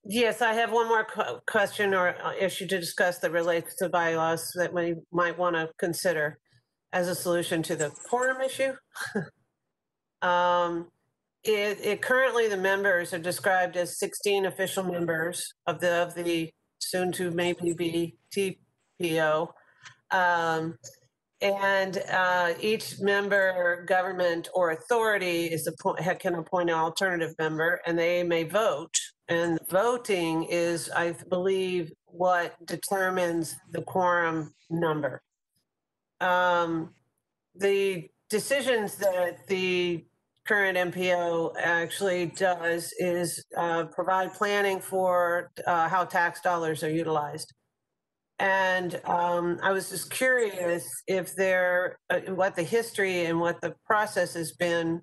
Yes, I have one more question or issue to discuss that relates to bylaws that we might want to consider as a solution to the quorum issue. Currently the members are described as 16 official members of the soon to maybe be TPO. Each member, government, or authority can appoint an alternative member, and they may vote. And voting is, I believe, what determines the quorum number. The decisions that the current MPO actually does is provide planning for how tax dollars are utilized. And I was just curious if what the history and what the process has been,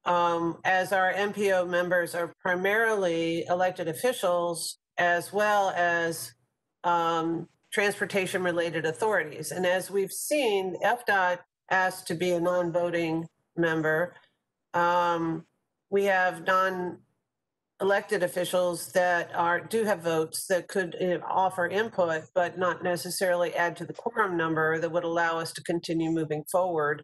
as our MPO members are primarily elected officials as well as transportation-related authorities. And as we've seen, FDOT asked to be a non-voting member. We have non-elected officials that do have votes that could offer input, but not necessarily add to the quorum number that would allow us to continue moving forward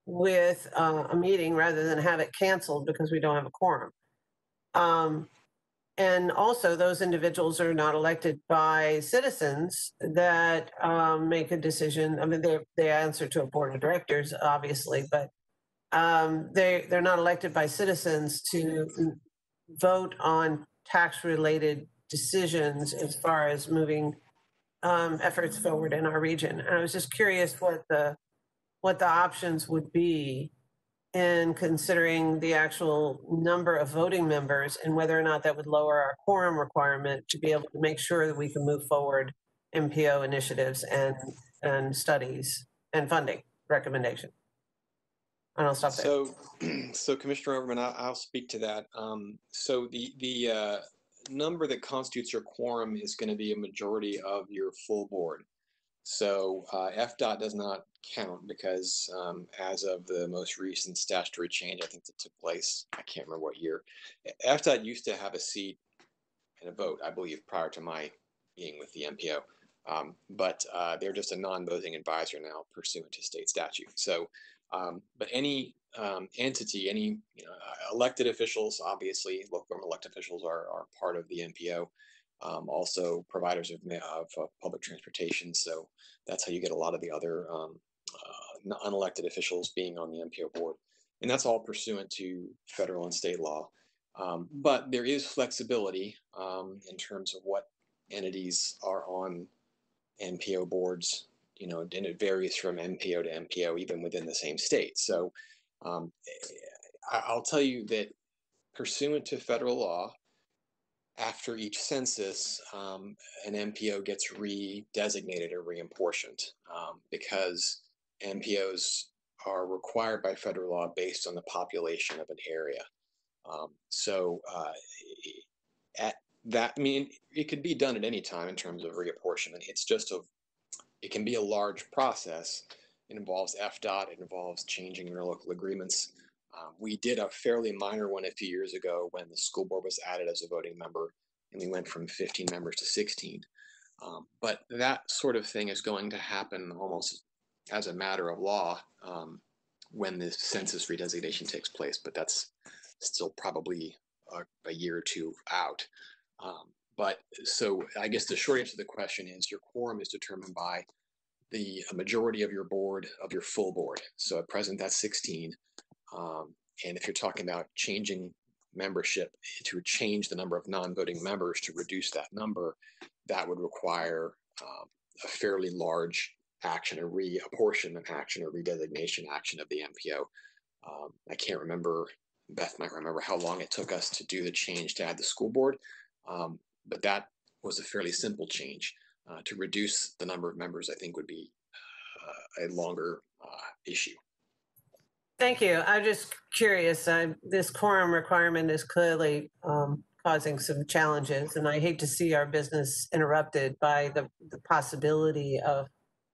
with a meeting rather than have it canceled because we don't have a quorum. And also those individuals are not elected by citizens that make a decision. I mean, they answer to a board of directors, obviously, but they're not elected by citizens to vote on tax-related decisions as far as moving efforts forward in our region. And I was just curious what the options would be in considering the actual number of voting members and whether or not that would lower our quorum requirement to be able to make sure that we can move forward MPO initiatives and studies and funding recommendation. And I'll stop there. So Commissioner Overman, I'll speak to that. So the number that constitutes your quorum is going to be a majority of your full board. So FDOT does not count because as of the most recent statutory change, I think that took place, I can't remember what year, FDOT used to have a seat and a vote, I believe, prior to my being with the MPO. But they're just a non-voting advisor now pursuant to state statute. So, but any entity, any elected officials, obviously local government elected officials are part of the MPO. Also providers of public transportation. So that's how you get a lot of the other unelected officials being on the MPO board. And that's all pursuant to federal and state law. But there is flexibility in terms of what entities are on MPO boards, and it varies from MPO to MPO, even within the same state. So I'll tell you that pursuant to federal law, after each census, an MPO gets redesignated or reapportioned because MPOs are required by federal law based on the population of an area. At that, I mean, it could be done at any time in terms of reapportionment. It's just it can be a large process. It involves FDOT, it involves changing interlocal agreements. We did a fairly minor one a few years ago when the school board was added as a voting member, and we went from 15 members to 16. But that sort of thing is going to happen almost as a matter of law when the census redesignation takes place, but that's still probably a year or two out. So I guess the short answer to the question is your quorum is determined by the majority of your board, of your full board. So at present, that's 16. And if you're talking about changing membership to change the number of non-voting members to reduce that number, that would require a fairly large action, a reapportionment action or redesignation action of the MPO. I can't remember, Beth might remember how long it took us to do the change to add the school board, but that was a fairly simple change. To reduce the number of members, I think would be a longer issue. Thank you. I'm just curious. This quorum requirement is clearly causing some challenges, and I hate to see our business interrupted by the possibility of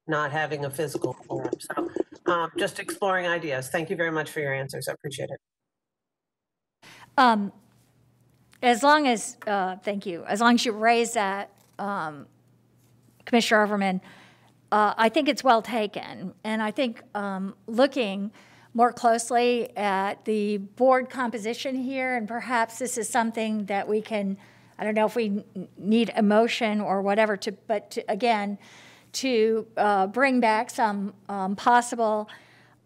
not having a physical quorum. So just exploring ideas. Thank you very much for your answers. I appreciate it. As long as, thank you, as long as you raise that, Commissioner Overman, I think it's well taken. And I think looking more closely at the board composition here, and perhaps this is something that we can, I don't know if we need a motion or whatever, again, to bring back some possible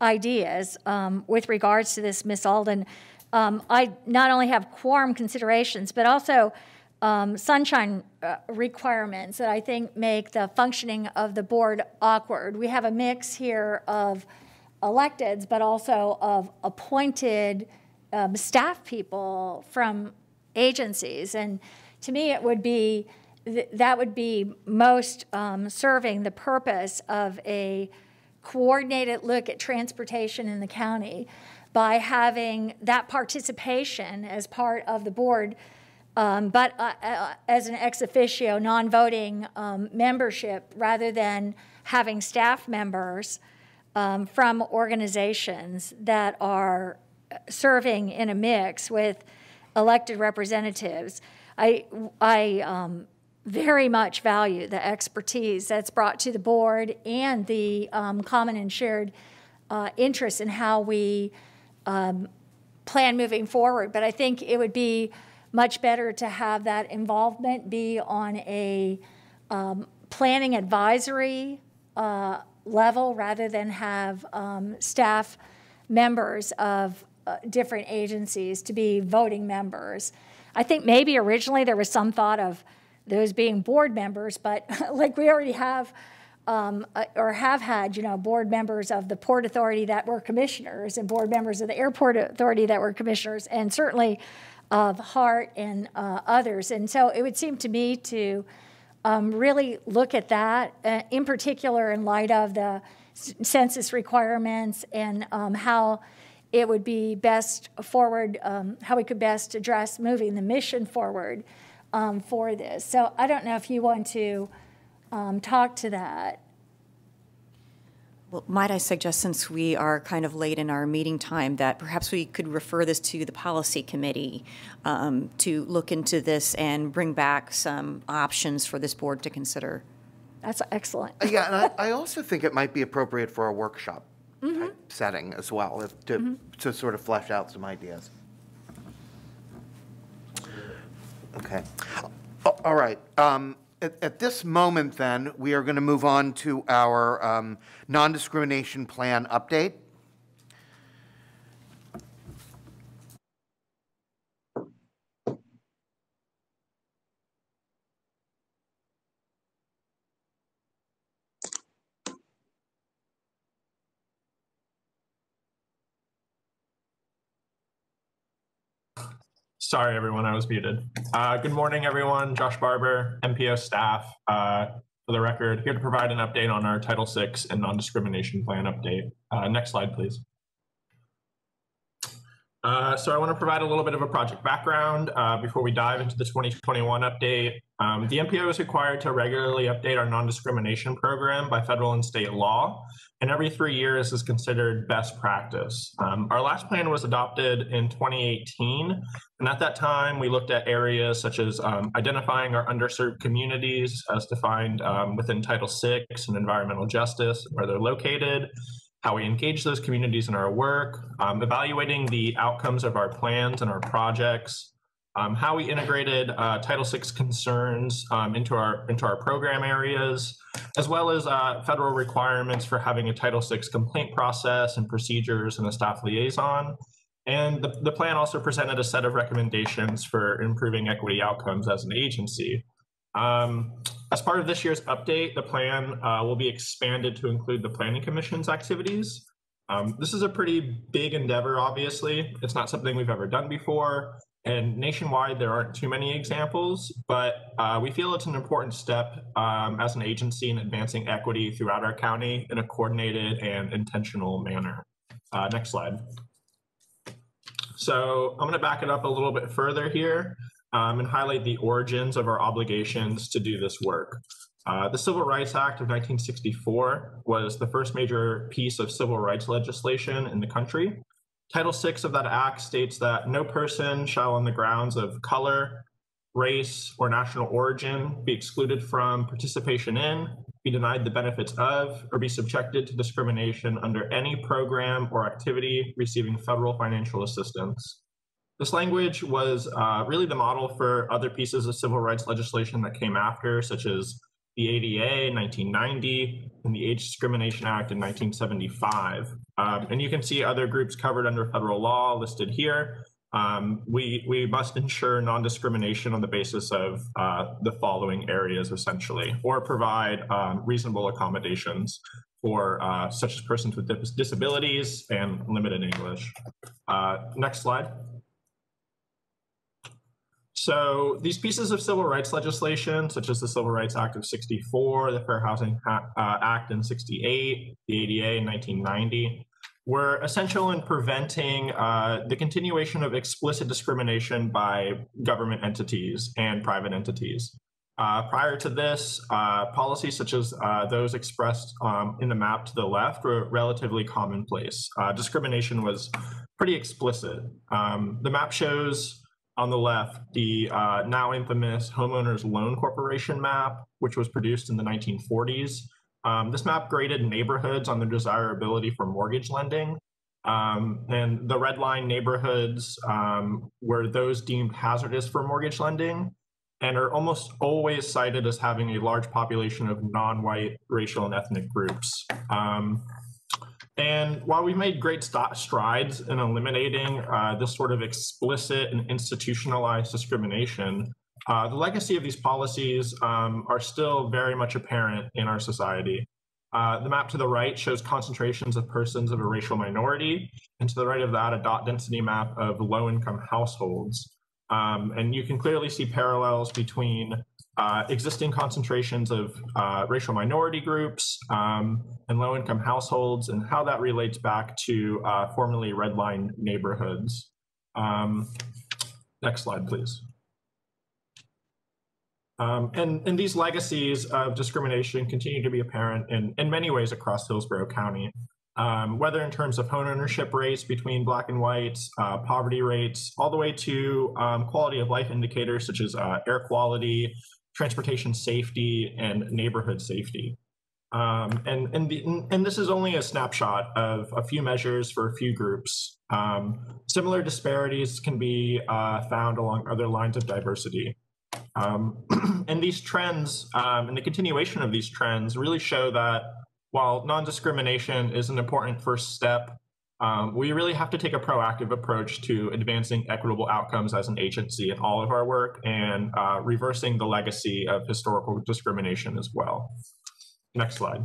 ideas with regards to this, Ms. Alden. I not only have quorum considerations, but also sunshine requirements that I think make the functioning of the board awkward. We have a mix here of electeds, but also of appointed staff people from agencies. And to me, it would be, that would be most serving the purpose of a coordinated look at transportation in the county by having that participation as part of the board, but as an ex officio, non-voting membership, rather than having staff members from organizations that are serving in a mix with elected representatives. I very much value the expertise that's brought to the board and the common and shared interest in how we plan moving forward. But I think it would be much better to have that involvement be on a planning advisory level rather than have staff members of different agencies to be voting members. I think maybe originally there was some thought of those being board members, but like we already have or have had, you know, board members of the Port Authority that were commissioners and board members of the Airport Authority that were commissioners, and certainly of HART and others. And so it would seem to me to really look at that, in particular in light of the census requirements and how it would be best forward, how we could best address moving the mission forward for this. So I don't know if you want to talk to that. Well, might I suggest, since we are kind of late in our meeting time, that perhaps we could refer this to the policy committee to look into this and bring back some options for this board to consider. That's excellent. Yeah, and I also think it might be appropriate for a workshop type setting as well, to sort of flesh out some ideas. Okay. All right. At this moment, then, we are going to move on to our non-discrimination plan update. Sorry, everyone, I was muted. Good morning, everyone. Josh Barber, MPO staff. For the record, here to provide an update on our Title VI and non-discrimination plan update. Next slide, please. So I want to provide a little bit of a project background before we dive into the 2021 update. The MPO is required to regularly update our non-discrimination program by federal and state law, and every 3 years is considered best practice. Our last plan was adopted in 2018, and at that time we looked at areas such as identifying our underserved communities as defined within Title VI and environmental justice, where they're located, how we engage those communities in our work, evaluating the outcomes of our plans and our projects, how we integrated Title VI concerns into our program areas, as well as federal requirements for having a Title VI complaint process and procedures and a staff liaison. And the plan also presented a set of recommendations for improving equity outcomes as an agency. As part of this year's update, the plan will be expanded to include the Planning Commission's activities. This is a pretty big endeavor, obviously. It's not something we've ever done before, and nationwide there aren't too many examples, but we feel it's an important step as an agency in advancing equity throughout our county in a coordinated and intentional manner. Next slide. So I'm going to back it up a little bit further here. And highlight the origins of our obligations to do this work. The Civil Rights Act of 1964 was the first major piece of civil rights legislation in the country. Title VI of that act states that no person shall on the grounds of color, race, or national origin be excluded from participation in, be denied the benefits of, or be subjected to discrimination under any program or activity receiving federal financial assistance. This language was really the model for other pieces of civil rights legislation that came after, such as the ADA in 1990 and the Age Discrimination Act in 1975. And you can see other groups covered under federal law listed here. We must ensure non-discrimination on the basis of the following areas, essentially, or provide reasonable accommodations for such as persons with disabilities and limited English. Next slide. So these pieces of civil rights legislation, such as the Civil Rights Act of 64, the Fair Housing Act in 68, the ADA in 1990, were essential in preventing the continuation of explicit discrimination by government entities and private entities. Prior to this, policies such as those expressed in the map to the left were relatively commonplace. Discrimination was pretty explicit. The map shows on the left, the now infamous Homeowners Loan Corporation map, which was produced in the 1940s. This map graded neighborhoods on their desirability for mortgage lending. And the red line neighborhoods were those deemed hazardous for mortgage lending and are almost always cited as having a large population of non-white racial and ethnic groups. And while we made great strides in eliminating this sort of explicit and institutionalized discrimination, the legacy of these policies are still very much apparent in our society. The map to the right shows concentrations of persons of a racial minority, and to the right of that, a dot density map of low-income households. And you can clearly see parallels between existing concentrations of racial minority groups and low-income households, and how that relates back to formerly redlined neighborhoods. Next slide, please. And these legacies of discrimination continue to be apparent in many ways across Hillsborough County, whether in terms of home ownership rates between Black and whites, poverty rates, all the way to quality of life indicators such as air quality, transportation safety, and neighborhood safety. And this is only a snapshot of a few measures for a few groups. Similar disparities can be found along other lines of diversity. And these trends and the continuation of these trends really show that while non-discrimination is an important first step, we really have to take a proactive approach to advancing equitable outcomes as an agency in all of our work and reversing the legacy of historical discrimination as well. Next slide.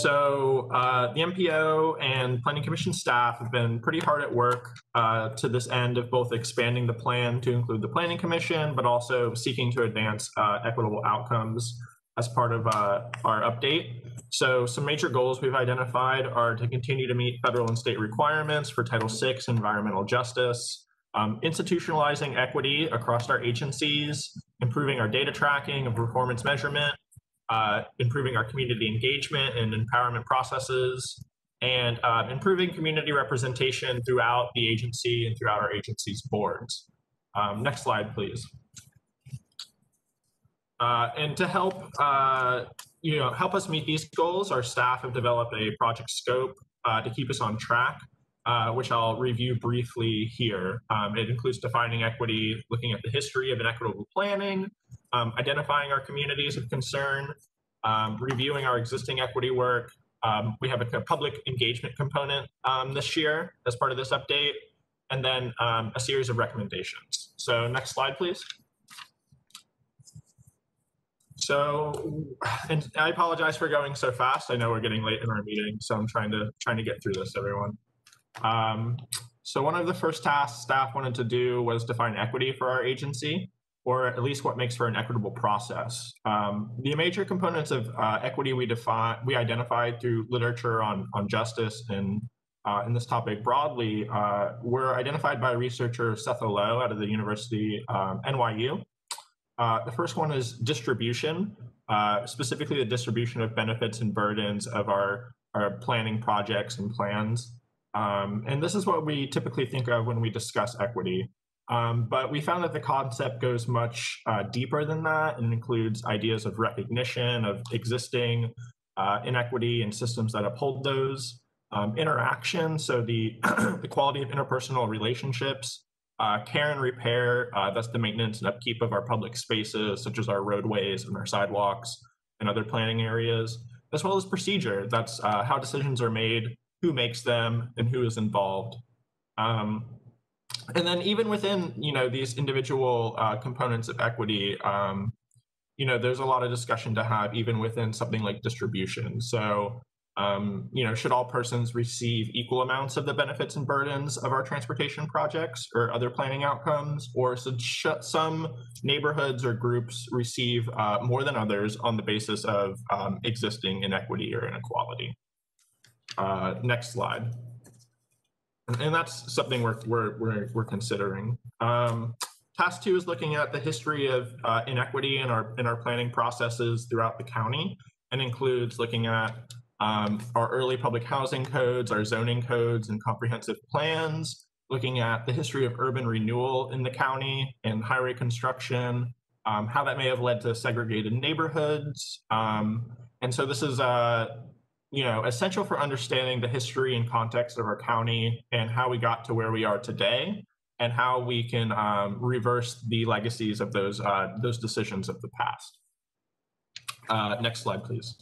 So the MPO and Planning Commission staff have been pretty hard at work to this end of both expanding the plan to include the Planning Commission, but also seeking to advance equitable outcomes as part of our update. So some major goals we've identified are to continue to meet federal and state requirements for Title VI environmental justice, institutionalizing equity across our agencies, improving our data tracking and performance measurement, improving our community engagement and empowerment processes, and improving community representation throughout the agency and throughout our agency's boards. Next slide, please. And to help, help us meet these goals, our staff have developed a project scope to keep us on track, which I'll review briefly here. It includes defining equity, looking at the history of inequitable planning, identifying our communities of concern, reviewing our existing equity work. We have a public engagement component this year as part of this update, and then a series of recommendations. So next slide, please. So, and I apologize for going so fast. I know we're getting late in our meeting, so I'm trying to get through this, everyone. So one of the first tasks staff wanted to do was define equity for our agency, or at least what makes for an equitable process. The major components of equity we identified through literature on justice and in this topic broadly were identified by researcher Seth Lowe out of the University NYU. The first one is distribution, specifically the distribution of benefits and burdens of our planning projects and plans. And this is what we typically think of when we discuss equity. But we found that the concept goes much deeper than that and includes ideas of recognition of existing inequity and systems that uphold those, interaction, so the, the quality of interpersonal relationships, care and repair, that's the maintenance and upkeep of our public spaces, such as our roadways and our sidewalks and other planning areas, as well as procedure, that's how decisions are made, who makes them, and who is involved. And then even within, these individual components of equity, there's a lot of discussion to have even within something like distribution. So, should all persons receive equal amounts of the benefits and burdens of our transportation projects or other planning outcomes, or should some neighborhoods or groups receive more than others on the basis of existing inequity or inequality? Next slide. And that's something we're considering. Task 2 is looking at the history of inequity in our planning processes throughout the county, and includes looking at our early public housing codes, our zoning codes and comprehensive plans, looking at the history of urban renewal in the county and highway construction, how that may have led to segregated neighborhoods. And so this is essential for understanding the history and context of our county and how we got to where we are today, and how we can reverse the legacies of those decisions of the past. Next slide, please.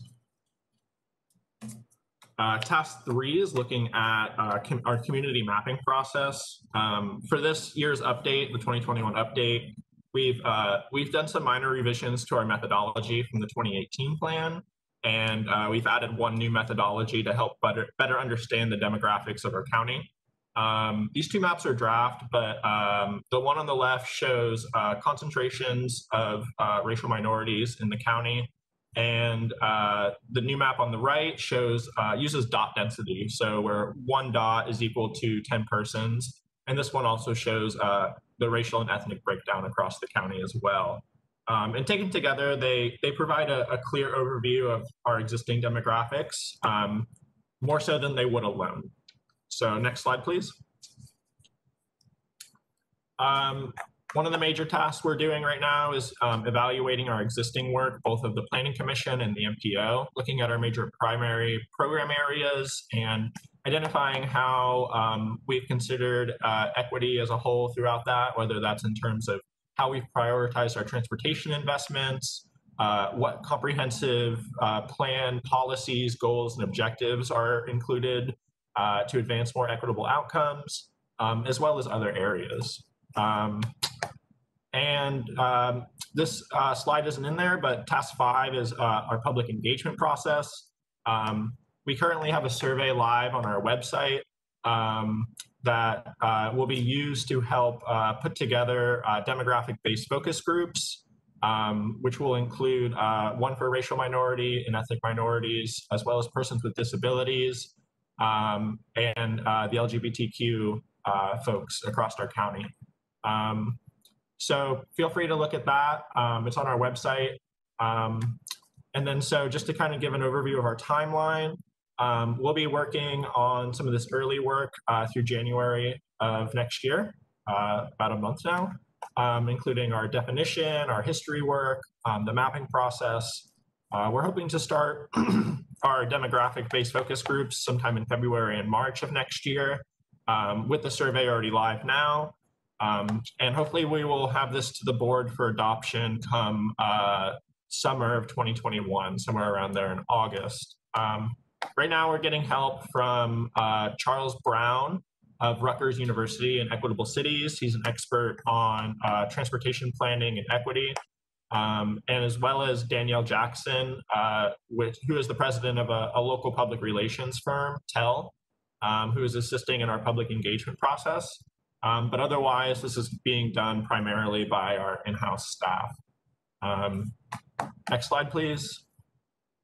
Task 3 is looking at our community mapping process. For this year's update, the 2021 update, we've done some minor revisions to our methodology from the 2018 plan. And we've added one new methodology to help better understand the demographics of our county. These two maps are draft, but the one on the left shows concentrations of racial minorities in the county. And the new map on the right shows uses dot density, so where one dot is equal to 10 persons. And this one also shows the racial and ethnic breakdown across the county as well. And taken together, they provide a clear overview of our existing demographics, more so than they would alone. So next slide, please. One of the major tasks we're doing right now is evaluating our existing work, both of the Planning Commission and the MPO, looking at our major primary program areas and identifying how we've considered equity as a whole throughout that, whether that's in terms of how we've prioritized our transportation investments, what comprehensive plan, policies, goals, and objectives are included to advance more equitable outcomes, as well as other areas. this slide isn't in there, but task 5 is our public engagement process. We currently have a survey live on our website that will be used to help put together demographic-based focus groups, which will include one for racial minority and ethnic minorities, as well as persons with disabilities, and the LGBTQ folks across our county. So feel free to look at that. It's on our website. And then so just to kind of give an overview of our timeline, we'll be working on some of this early work through January of next year, about a month now, including our definition, our history work, the mapping process. We're hoping to start our demographic-based focus groups sometime in February and March of next year, with the survey already live now. And hopefully we will have this to the board for adoption come summer of 2021, somewhere around there in August. Right now we're getting help from Charles Brown of Rutgers University in Equitable Cities. He's an expert on transportation planning and equity. And as well as Danielle Jackson, who is the president of a local public relations firm, TEL, who is assisting in our public engagement process. But otherwise, this is being done primarily by our in-house staff. Next slide, please.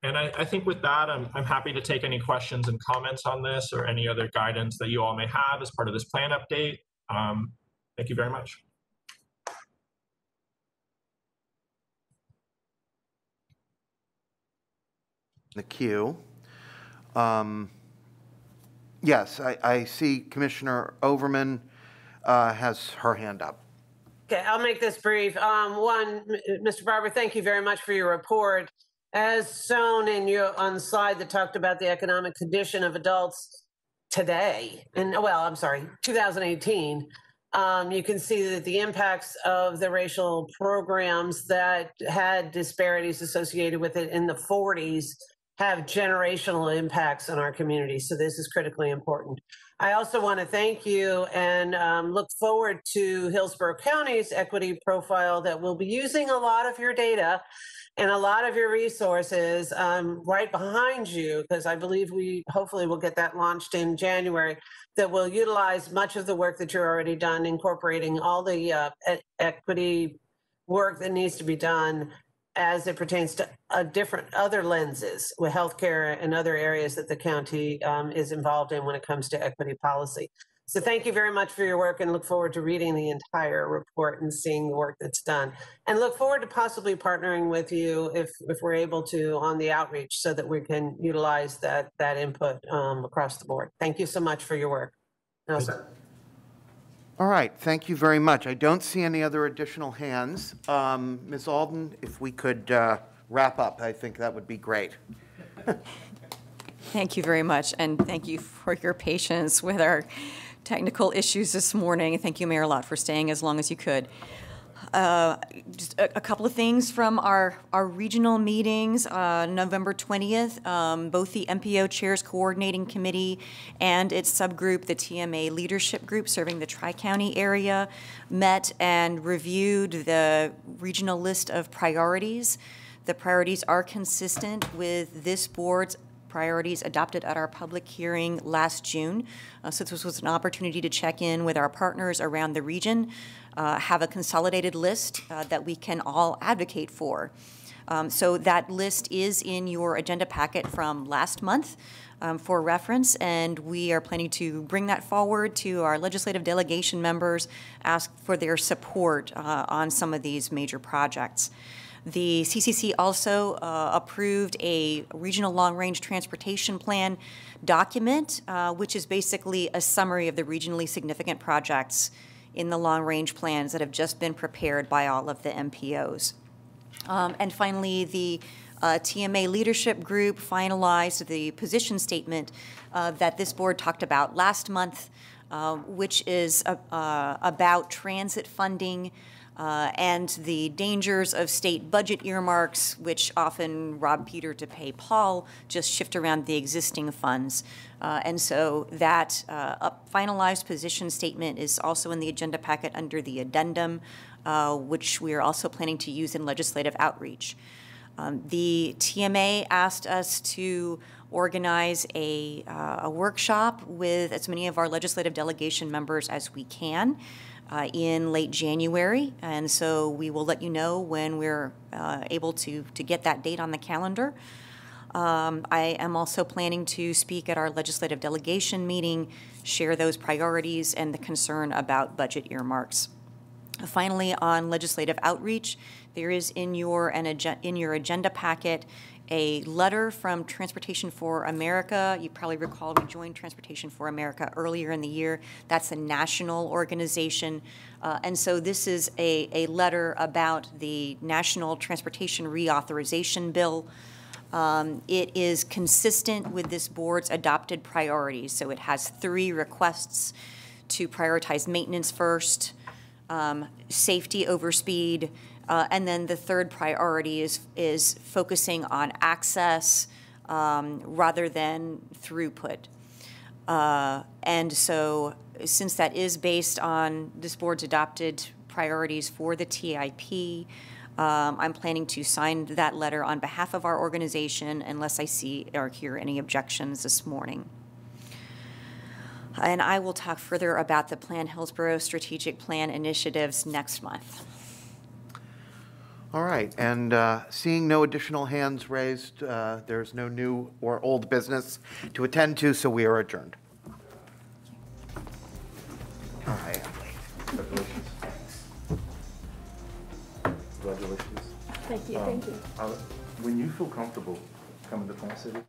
And I think with that, I'm happy to take any questions and comments on this or any other guidance that you all may have as part of this plan update. Thank you very much. The queue. Yes, I see Commissioner Overman has her hand up. Okay, I'll make this brief. One, Mr. Barber, thank you very much for your report. As shown in on the slide that talked about the economic condition of adults today, and well, I'm sorry, 2018, you can see that the impacts of the racial programs that had disparities associated with it in the 40s have generational impacts on our community. So this is critically important. I also want to thank you and look forward to Hillsborough County's equity profile that will be using a lot of your data and a lot of your resources right behind you, because I believe we hopefully will get that launched in January, that will utilize much of the work that you're already done, incorporating all the equity work that needs to be done as it pertains to different other lenses with healthcare and other areas that the county is involved in when it comes to equity policy. So thank you very much for your work and look forward to reading the entire report and seeing the work that's done. And look forward to possibly partnering with you if we're able to on the outreach so that we can utilize that input across the board. Thank you so much for your work. No, sir. All right, thank you very much. I don't see any other additional hands. Ms. Alden, if we could wrap up, I think that would be great. Thank you very much, and thank you for your patience with our technical issues this morning. Thank you, Mayor Lott, for staying as long as you could. Just a couple of things from our regional meetings, November 20th, both the MPO Chairs Coordinating Committee and its subgroup, the TMA Leadership Group serving the Tri-County area, met and reviewed the regional list of priorities. The priorities are consistent with this board's priorities adopted at our public hearing last June. So this was an opportunity to check in with our partners around the region, have a consolidated list that we can all advocate for. So that list is in your agenda packet from last month for reference, and we are planning to bring that forward to our legislative delegation members, ask for their support on some of these major projects. The CCC also approved a regional long-range transportation plan document, which is basically a summary of the regionally significant projects in the long-range plans that have just been prepared by all of the MPOs. And finally, the TMA Leadership Group finalized the position statement that this board talked about last month, which is about transit funding and the dangers of state budget earmarks, which often rob Peter to pay Paul, just shift around the existing funds. And so that finalized position statement is also in the agenda packet under the addendum which we are also planning to use in legislative outreach. The TMA asked us to organize a workshop with as many of our legislative delegation members as we can in late January, and so we will let you know when we're able to get that date on the calendar. I am also planning to speak at our legislative delegation meeting, share those priorities and the concern about budget earmarks. Finally, on legislative outreach, there is in your agenda packet a letter from Transportation for America. You probably recall we joined Transportation for America earlier in the year. That's a national organization. And so this is a letter about the National Transportation Reauthorization Bill. It is consistent with this board's adopted priorities. So it has 3 requests to prioritize maintenance first, safety over speed, and then the third priority is focusing on access rather than throughput. And so since that is based on this board's adopted priorities for the TIP, I'm planning to sign that letter on behalf of our organization unless I see or hear any objections this morning. And I will talk further about the Plan Hillsborough Strategic Plan initiatives next month. All right, and seeing no additional hands raised, there's no new or old business to attend to, so we are adjourned. All right. Congratulations. Congratulations. Thank you, thank you. When you feel comfortable coming to Plant City,